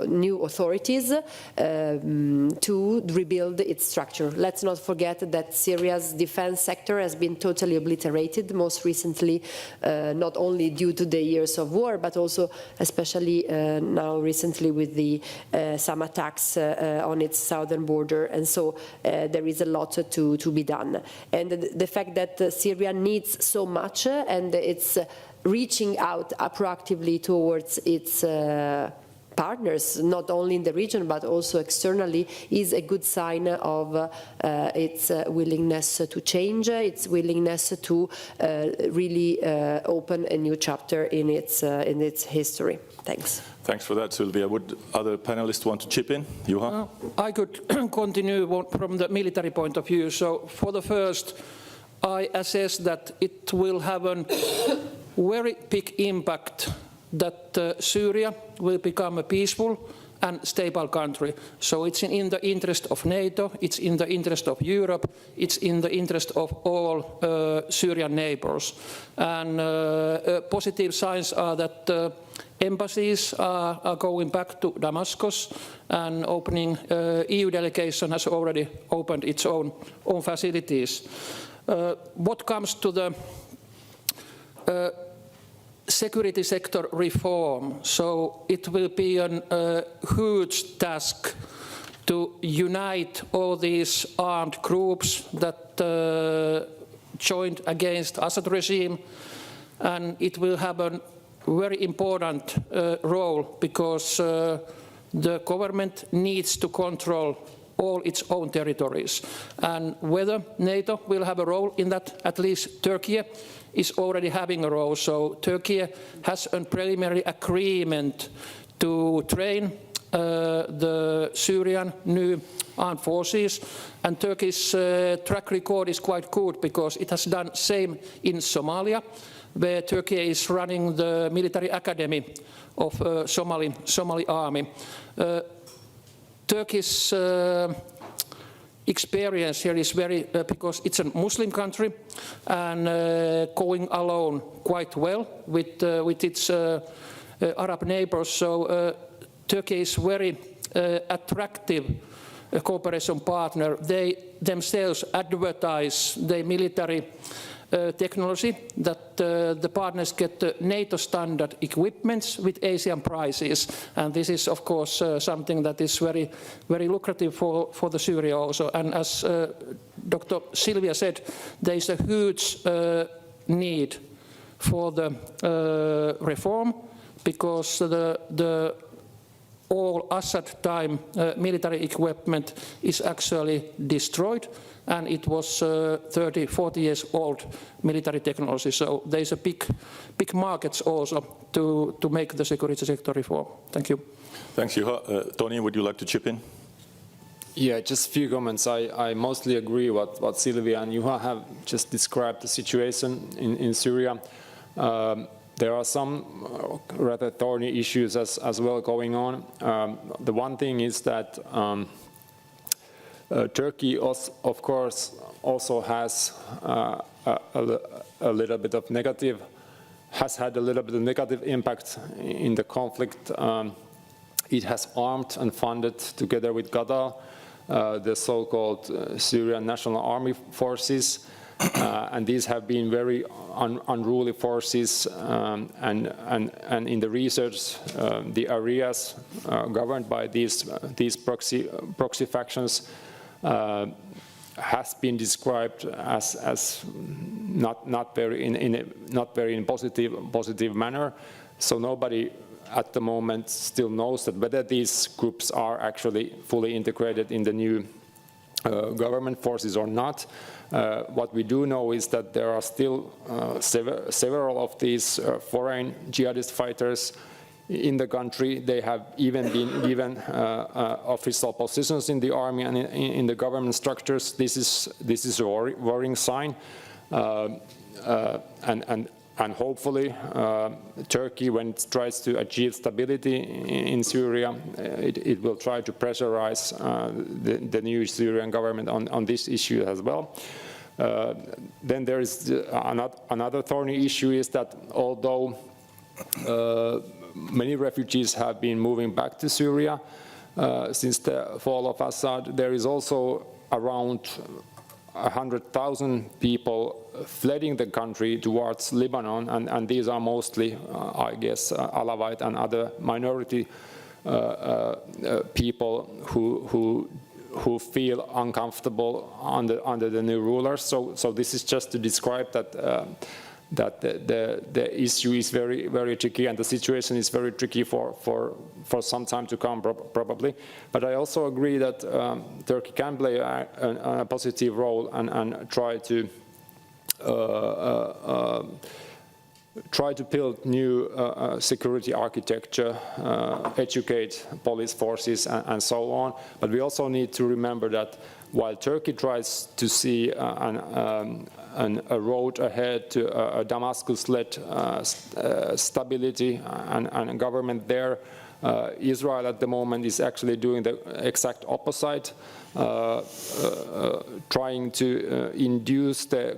new authorities to rebuild its structure. Let's not forget that Syria's defense sector has been totally obliterated, most recently not only due to the years of war, but also especially now recently with some attacks on its southern border, and so there is a lot to be done. And the fact that Syria needs so much and it's reaching out proactively towards its partners, not only in the region but also externally, is a good sign of its willingness to change, its willingness to really open a new chapter in its history. Thanks. Thanks for that, Silvia. Would other panelists want to chip in? Juha? I could continue from the military point of view. So for the first, I assess that it will have a very big impact that Syria will become a peaceful and stable country. So it's in the interest of NATO, it's in the interest of Europe, it's in the interest of all Syrian neighbors. And positive signs are that embassies are going back to Damascus, and opening EU delegation has already opened its own facilities. What comes to the security sector reform, so it will be a huge task to unite all these armed groups that joined against Assad regime, and it will have a very important role because the government needs to control all its own territories. And whether NATO will have a role in that, at least Turkey is already having a role. So Turkey has a preliminary agreement to train the Syrian new armed forces, and Turkey's track record is quite good because it has done same in Somalia, where Turkey is running the military academy of Somali army. Turkey's experience here is very, because it's a Muslim country and going alone quite well with its Arab neighbors. So Turkey is very attractive cooperation partner. They themselves advertise their military technology, that the partners get the NATO standard equipments with Asian prices, and this is of course something that is very, very lucrative for the Syria also. And as Dr. Silvia said, there is a huge need for the reform, because the all Assad time military equipment is actually destroyed, and it was 30, 40 years old military technology. So there is a big markets also to make the security sector reform. Thank you. Thanks, Juha. Toni, would you like to chip in? Yeah, just a few comments. I mostly agree what Silvia and Juha have just described the situation in Syria. There are some rather thorny issues as well going on. The one thing is that Turkey, of course, also has a little bit of negative, has had a little bit of negative impact in the conflict. It has armed and funded, together with Qatar, the so-called Syrian National Army Forces. And these have been very unruly forces, and in the research, the areas governed by these proxy factions has been described as not very in positive manner. So nobody at the moment still knows that whether these groups are actually fully integrated in the new government forces or not. What we do know is that there are still several of these foreign jihadist fighters in the country. They have even been given official positions in the army and in the government structures. This is a worrying sign, and hopefully Turkey, when it tries to achieve stability in Syria, it will try to pressurize the new Syrian government on this issue as well. Then there is another thorny issue, is that although many refugees have been moving back to Syria since the fall of Assad, there is also around 100,000 people fleeing the country towards Lebanon, and these are mostly, I guess, Alawite and other minority people who feel uncomfortable under the new rulers. So this is just to describe that the issue is very, very tricky, and the situation is very tricky for some time to come, probably. But I also agree that Turkey can play a positive role and try to build new security architecture, educate police forces, and so on. But we also need to remember that while Turkey tries to see a road ahead to a Damascus-led stability and government there, Israel at the moment is actually doing the exact opposite, trying to induce the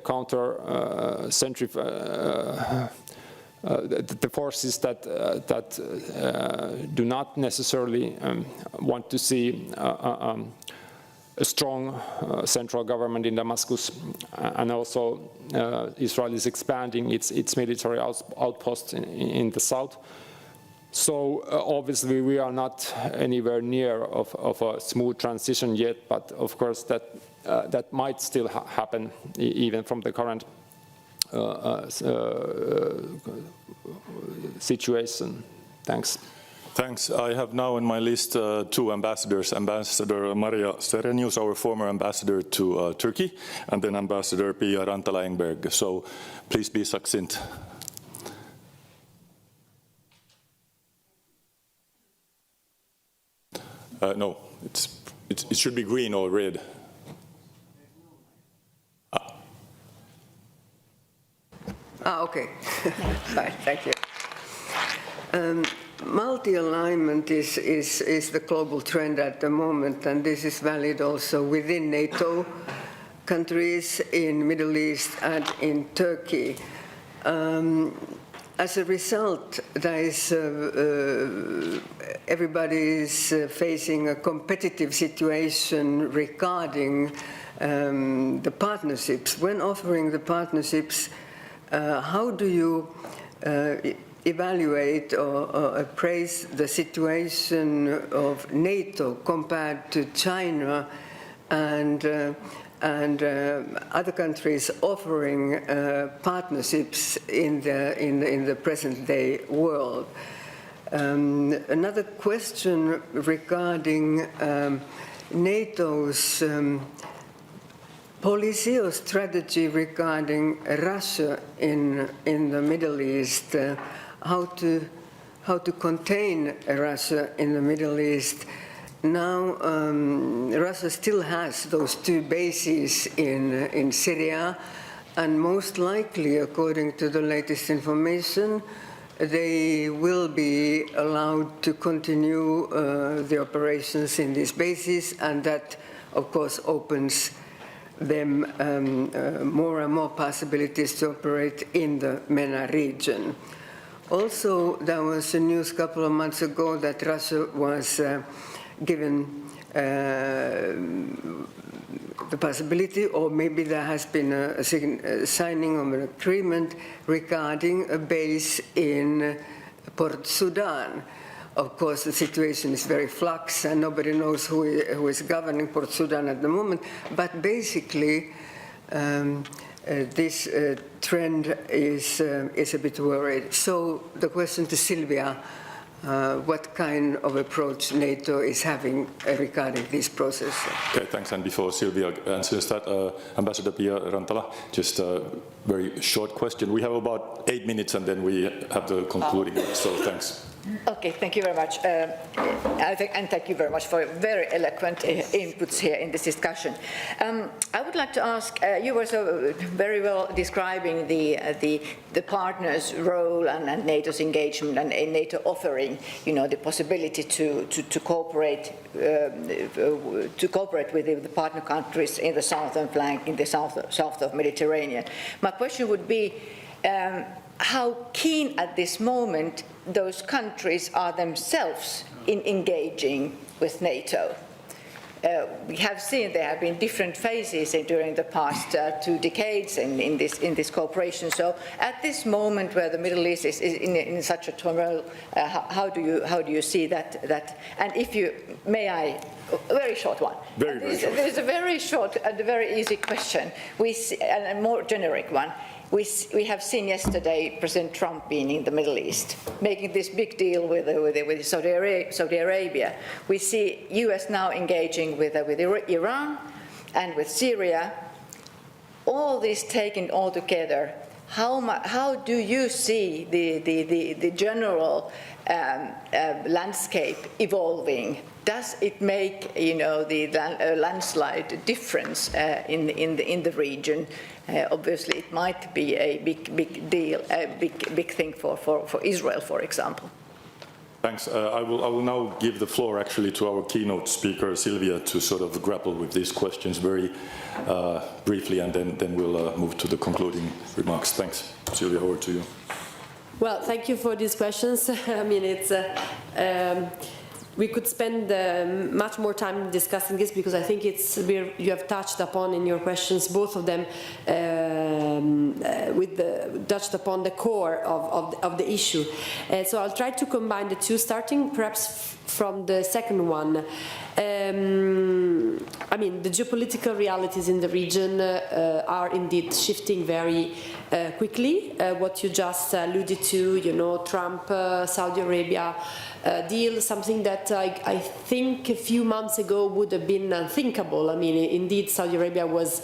the forces that do not necessarily want to see a strong central government in Damascus, and also Israel is expanding its military outposts in the south. So obviously we are not anywhere near of a smooth transition yet, but of course that might still happen even from the current situation. Thanks. Thanks. I have now on my list two ambassadors, Ambassador Maria Serenius, our former ambassador to Turkey, and then Ambassador Pia Rantala-Engberg. So please be succinct. No, it should be green or red. Okay. Fine, thank you. Multi-alignment is the global trend at the moment, and this is valid also within NATO countries, in Middle East and in Turkey. As a result, there is everybody is facing a competitive situation regarding the partnerships. When offering the partnerships, how do you evaluate or appraise the situation of NATO compared to China and other countries offering partnerships in the present-day world? Another question regarding NATO's policy or strategy regarding Russia in the Middle East, how to contain Russia in the Middle East. Now Russia still has those two bases in Syria, and most likely, according to the latest information, they will be allowed to continue the operations in these bases, and that, of course, opens them more and more possibilities to operate in the MENA region. Also, there was a news a couple of months ago that Russia was given the possibility, or maybe there has been a signing of an agreement regarding a base in Port Sudan. Of course, the situation is very flux, and nobody knows who is governing Port Sudan at the moment. But basically, this trend is a bit worried. So the question to Silvia, what kind of approach NATO is having regarding this process? Okay, thanks. And before Silvia answers that, Ambassador Pia Rantala, just a very short question. We have about 8 minutes and then we have the concluding word, so thanks. Okay, thank you very much. And thank you very much for very eloquent inputs here in this discussion. I would like to ask, you were so very well describing the partners' role and NATO's engagement and NATO offering, the possibility to cooperate with the partner countries in the southern flank, in the south of Mediterranean. My question would be, how keen at this moment those countries are themselves in engaging with NATO. We have seen there have been different phases during the past 2 decades in this cooperation. So at this moment where the Middle East is in such a turmoil, how do you see that? And if you, may I, a very short one. Very short. There's a very short and a very easy question, and a more generic one. We have seen yesterday President Trump being in the Middle East, making this big deal with Saudi Arabia. We see US now engaging with Iran and with Syria. All this taken all together, how do you see the general landscape evolving? Does it make the landslide difference in the region? Obviously, it might be a big deal, a big thing for Israel, for example. Thanks. I will now give the floor actually to our keynote speaker, Silvia, to sort of grapple with these questions very briefly, and then we'll move to the concluding remarks. Thanks. Silvia, over to you. Well, thank you for these questions. I mean, it's we could spend much more time discussing this, because I think you have touched upon in your questions, both of them, touched upon the core of the issue. So I'll try to combine the two, starting perhaps from the second one. I mean, the geopolitical realities in the region are indeed shifting very quickly. What you just alluded to, Trump, Saudi Arabia deal, something that I think a few months ago would have been unthinkable. I mean, indeed, Saudi Arabia was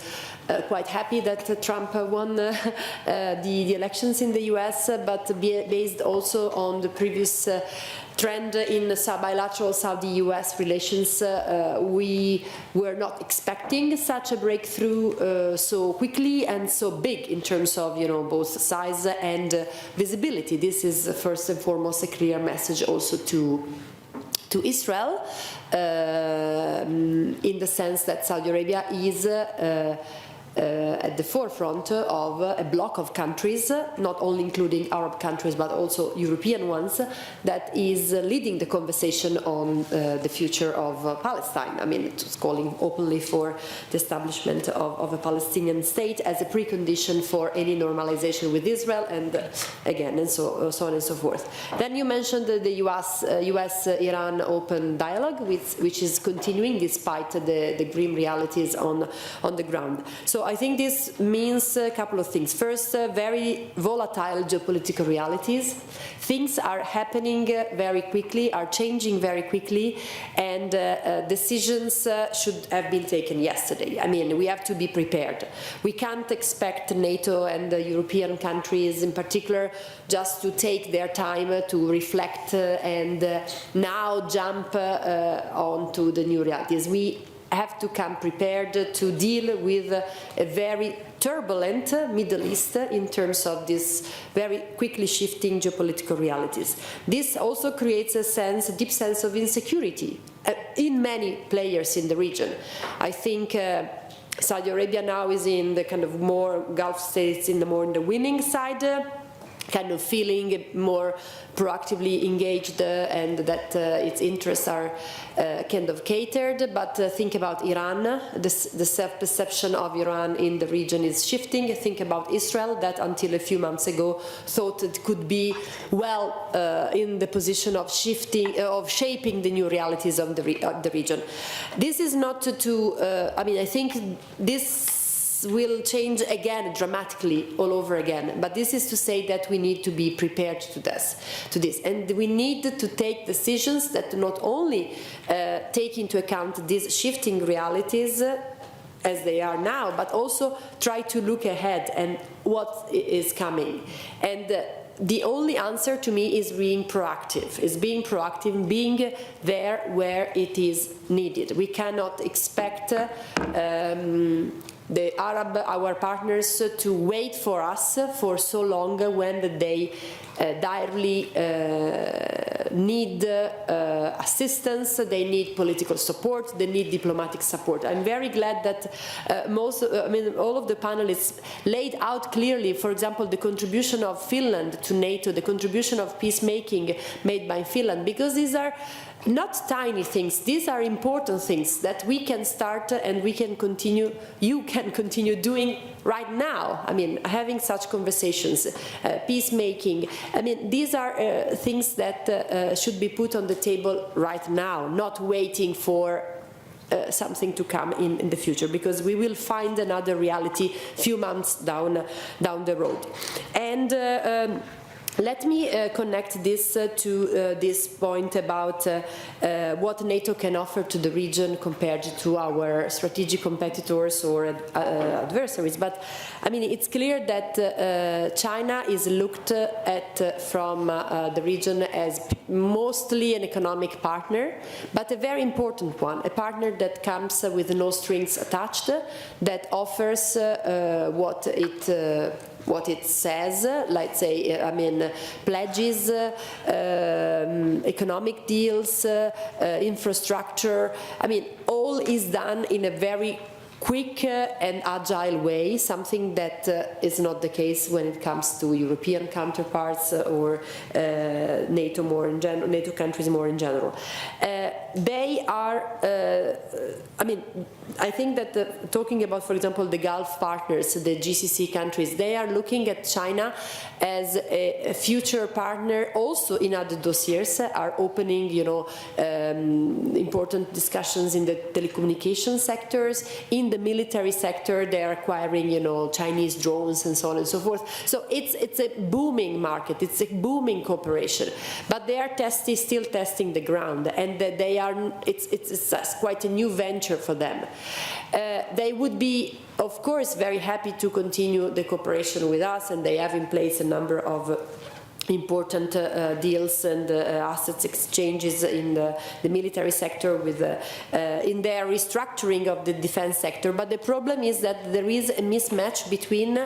quite happy that Trump won the elections in the US, but based also on the previous trend in bilateral Saudi-US relations, we were not expecting such a breakthrough so quickly and so big in terms of both size and visibility. This is first and foremost a clear message also to Israel, in the sense that Saudi Arabia is at the forefront of a bloc of countries, not only including Arab countries but also European ones, that is leading the conversation on the future of Palestine. I mean, it's calling openly for the establishment of a Palestinian state as a precondition for any normalization with Israel, and again, and so on and so forth. Then you mentioned the US-Iran open dialogue, which is continuing despite the grim realities on the ground. So I think this means a couple of things. First, very volatile geopolitical realities. Things are happening very quickly, are changing very quickly, and decisions should have been taken yesterday. I mean, we have to be prepared. We can't expect NATO and the European countries in particular just to take their time to reflect and now jump onto the new realities. We have to come prepared to deal with a very turbulent Middle East in terms of this very quickly shifting geopolitical realities. This also creates a deep sense of insecurity in many players in the region. I think Saudi Arabia now is in the kind of more Gulf states in the winning side. kind of feeling more proactively engaged and that its interests are kind of catered. But think about Iran, the self-perception of Iran in the region is shifting. Think about Israel, that until a few months ago thought it could be well in the position of shaping the new realities of the region. This is not I mean, I think this will change again dramatically all over again, but this is to say that we need to be prepared to this, and we need to take decisions that not only take into account these shifting realities as they are now, but also try to look ahead and what is coming. And the only answer to me is being proactive, being there where it is needed. We cannot expect our partners to wait for us for so long when they direly need assistance, they need political support, they need diplomatic support. I'm very glad that all of the panelists laid out clearly, for example, the contribution of Finland to NATO, the contribution of peacemaking made by Finland, because these are not tiny things, these are important things that we can start and we can continue, you can continue doing right now. I mean, having such conversations, peacemaking, I mean, these are things that should be put on the table right now, not waiting for something to come in the future, because we will find another reality few months down the road. And let me connect this to this point about what NATO can offer to the region compared to our strategic competitors or adversaries. But I mean, it's clear that China is looked at from the region as mostly an economic partner, but a very important one, a partner that comes with no strings attached, that offers what it says, let's say, I mean, pledges, economic deals, infrastructure. I mean, all is done in a very quick and agile way, something that is not the case when it comes to European counterparts or NATO more in general, NATO countries more in general. They are, I mean, I think that talking about, for example, the Gulf partners, the GCC countries, they are looking at China as a future partner also in other dossiers, are opening, you know, important discussions in the telecommunication sectors. In the military sector, they are acquiring, you know, Chinese drones and so on and so forth. So it's a booming market, it's a booming cooperation, but they are still testing the ground, and they are, it's quite a new venture for them. They would be, of course, very happy to continue the cooperation with us, and they have in place a number of important deals and assets exchanges in the military sector with in their restructuring of the defense sector. But the problem is that there is a mismatch between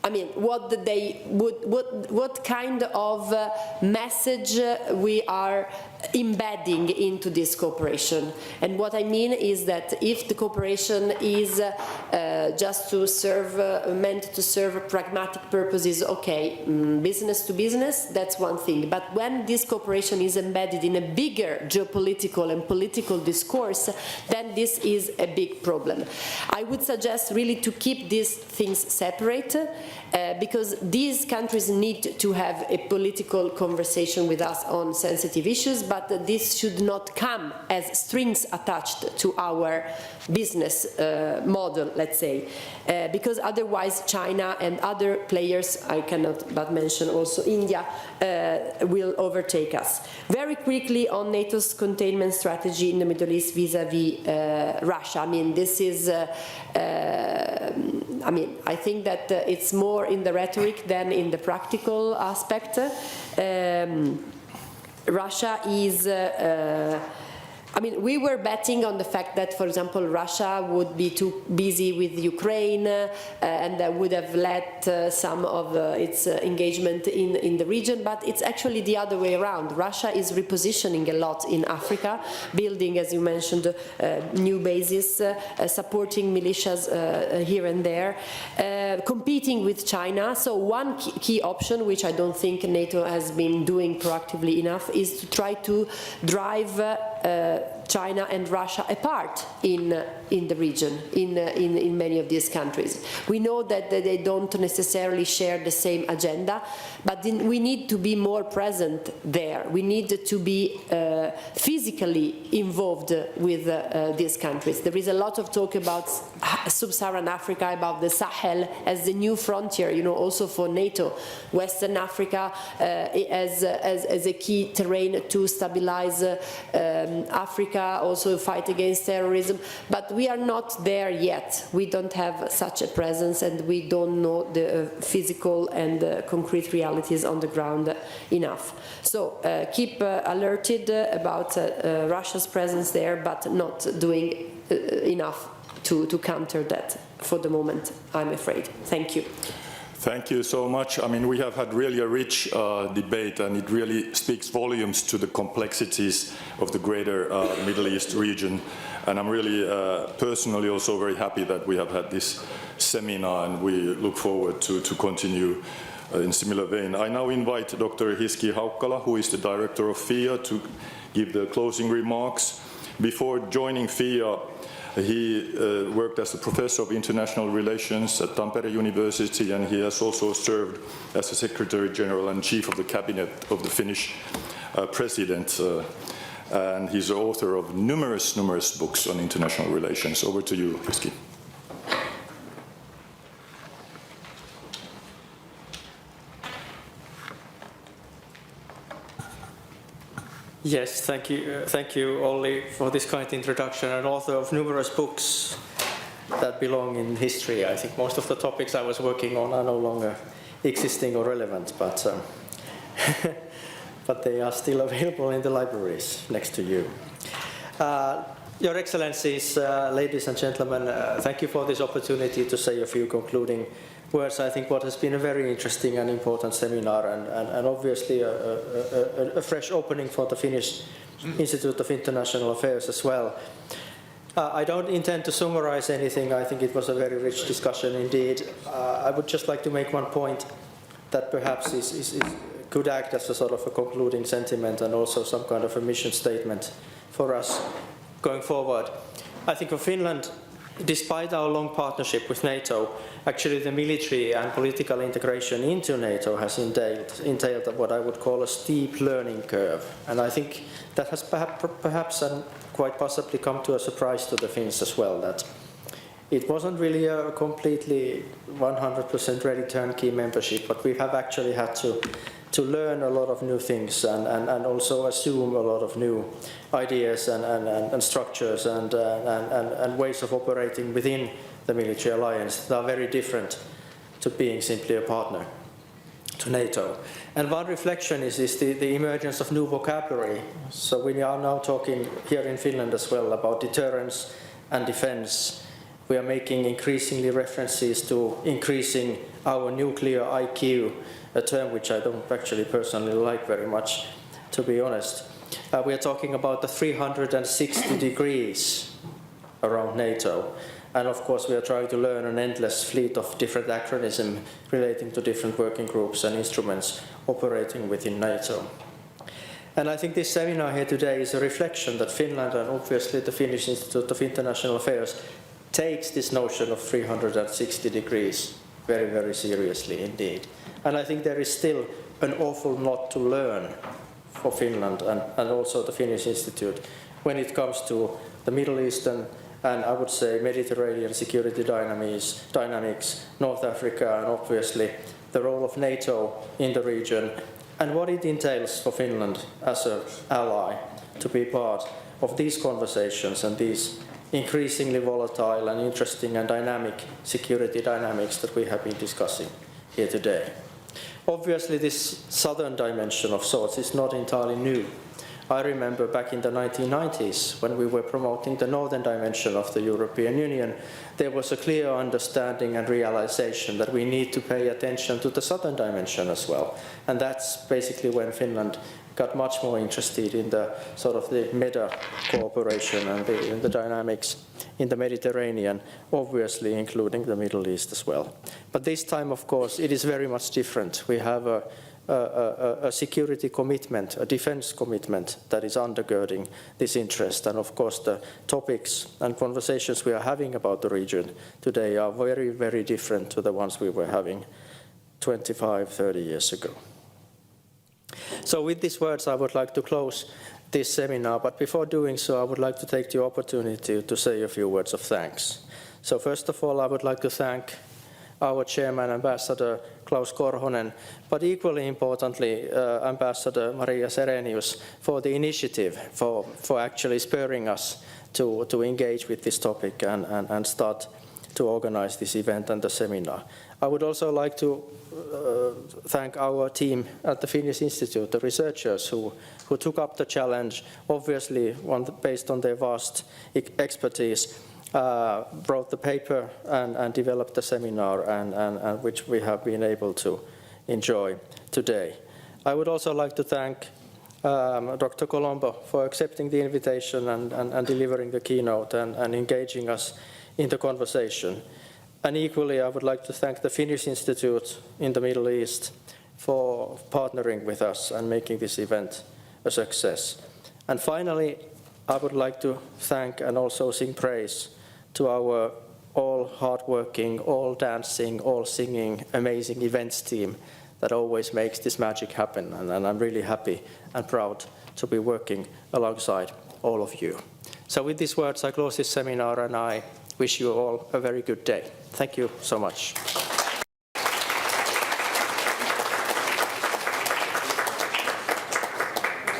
I mean, what kind of message we are embedding into this cooperation. And what I mean is that if the cooperation is just to serve, meant to serve pragmatic purposes, okay, business to business, that's one thing. But when this cooperation is embedded in a bigger geopolitical and political discourse, then this is a big problem. I would suggest really to keep these things separate, because these countries need to have a political conversation with us on sensitive issues, but this should not come as strings attached to our business model, let's say, because otherwise China and other players, I cannot but mention also India, will overtake us. Very quickly on NATO's containment strategy in the Middle East vis-à-vis Russia. I mean, this is, I mean, I think that it's more in the rhetoric than in the practical aspect. Russia is I mean, we were betting on the fact that, for example, Russia would be too busy with Ukraine and that would have let some of its engagement in the region, but it's actually the other way around. Russia is repositioning a lot in Africa, building, as you mentioned, new bases, supporting militias here and there, competing with China. So one key option, which I don't think NATO has been doing proactively enough, is to try to drive China and Russia apart in the region, in many of these countries. We know that they don't necessarily share the same agenda, but we need to be more present there. We need to be physically involved with these countries. There is a lot of talk about sub-Saharan Africa, about the Sahel as the new frontier, you know, also for NATO. Western Africa as a key terrain to stabilize Africa, also fight against terrorism, but we are not there yet. We don't have such a presence, and we don't know the physical and concrete realities on the ground enough. So keep alerted about Russia's presence there, but not doing enough to counter that for the moment, I'm afraid. Thank you. Thank you so much. I mean, we have had really a rich debate, and it really speaks volumes to the complexities of the greater Middle East region. And I'm really personally also very happy that we have had this seminar, and we look forward to continue in similar vein. I now invite Dr. Hiski Haukkala, who is the director of FIIA, to give the closing remarks. Before joining FIIA, he worked as a professor of international relations at Tampere University, and he has also served as a Secretary General and Chief of the Cabinet of the Finnish President. And he's the author of numerous books on international relations. Over to you, Hiski. Yes, thank you, Olli, for this kind introduction, and author of numerous books that belong in history. I think most of the topics I was working on are no longer existing or relevant, but but they are still available in the libraries next to you. Your Excellencies, ladies and gentlemen, thank you for this opportunity to say a few concluding words. I think what has been a very interesting and important seminar, and obviously a fresh opening for the Finnish Institute of International Affairs as well. I don't intend to summarize anything. I think it was a very rich discussion indeed. I would just like to make one point that perhaps could act as a sort of a concluding sentiment and also some kind of a mission statement for us going forward. I think for Finland, despite our long partnership with NATO, actually the military and political integration into NATO has entailed what I would call a steep learning curve. And I think that has perhaps and quite possibly come to a surprise to the Finns as well, that it wasn't really a completely 100% ready turnkey membership, but we have actually had to learn a lot of new things and also assume a lot of new ideas and structures and ways of operating within the military alliance that are very different to being simply a partner to NATO. And one reflection is the emergence of new vocabulary. So we are now talking here in Finland as well about deterrence and defense. We are making increasingly references to increasing our nuclear IQ, a term which I don't actually personally like very much, to be honest. We are talking about the 360 degrees around NATO. And of course we are trying to learn an endless fleet of different acronyms relating to different working groups and instruments operating within NATO. And I think this seminar here today is a reflection that Finland and obviously the Finnish Institute of International Affairs takes this notion of 360 degrees very, very seriously indeed. And I think there is still an awful lot to learn for Finland and also the Finnish Institute when it comes to the Middle Eastern and I would say Mediterranean security dynamics, North Africa, and obviously the role of NATO in the region and what it entails for Finland as an ally to be part of these conversations and these increasingly volatile and interesting and dynamic security dynamics that we have been discussing here today. Obviously, this southern dimension of sorts is not entirely new. I remember back in the 1990s when we were promoting the northern dimension of the European Union, there was a clear understanding and realization that we need to pay attention to the southern dimension as well. And that's basically when Finland got much more interested in the sort of the MENA cooperation and the dynamics in the Mediterranean, obviously including the Middle East as well. But this time, of course, it is very much different. We have a security commitment, a defense commitment that is undergirding this interest. And of course, the topics and conversations we are having about the region today are very, very different to the ones we were having 25, 30 years ago. So with these words, I would like to close this seminar, but before doing so, I would like to take the opportunity to say a few words of thanks. So first of all, I would like to thank our chairman, Ambassador Klaus Korhonen, but equally importantly, Ambassador Maria Serenius for the initiative, for actually spurring us to engage with this topic and start to organize this event and the seminar. I would also like to thank our team at the Finnish Institute, the researchers who took up the challenge, obviously based on their vast expertise, wrote the paper and developed the seminar, and which we have been able to enjoy today. I would also like to thank Dr. Colombo for accepting the invitation and delivering the keynote and engaging us in the conversation. And equally, I would like to thank the Finnish Institute in the Middle East for partnering with us and making this event a success. And finally, I would like to thank and also sing praise to our all hardworking, all dancing, all singing, amazing events team that always makes this magic happen. And I'm really happy and proud to be working alongside all of you. So with these words, I close this seminar and I wish you all a very good day. Thank you so much.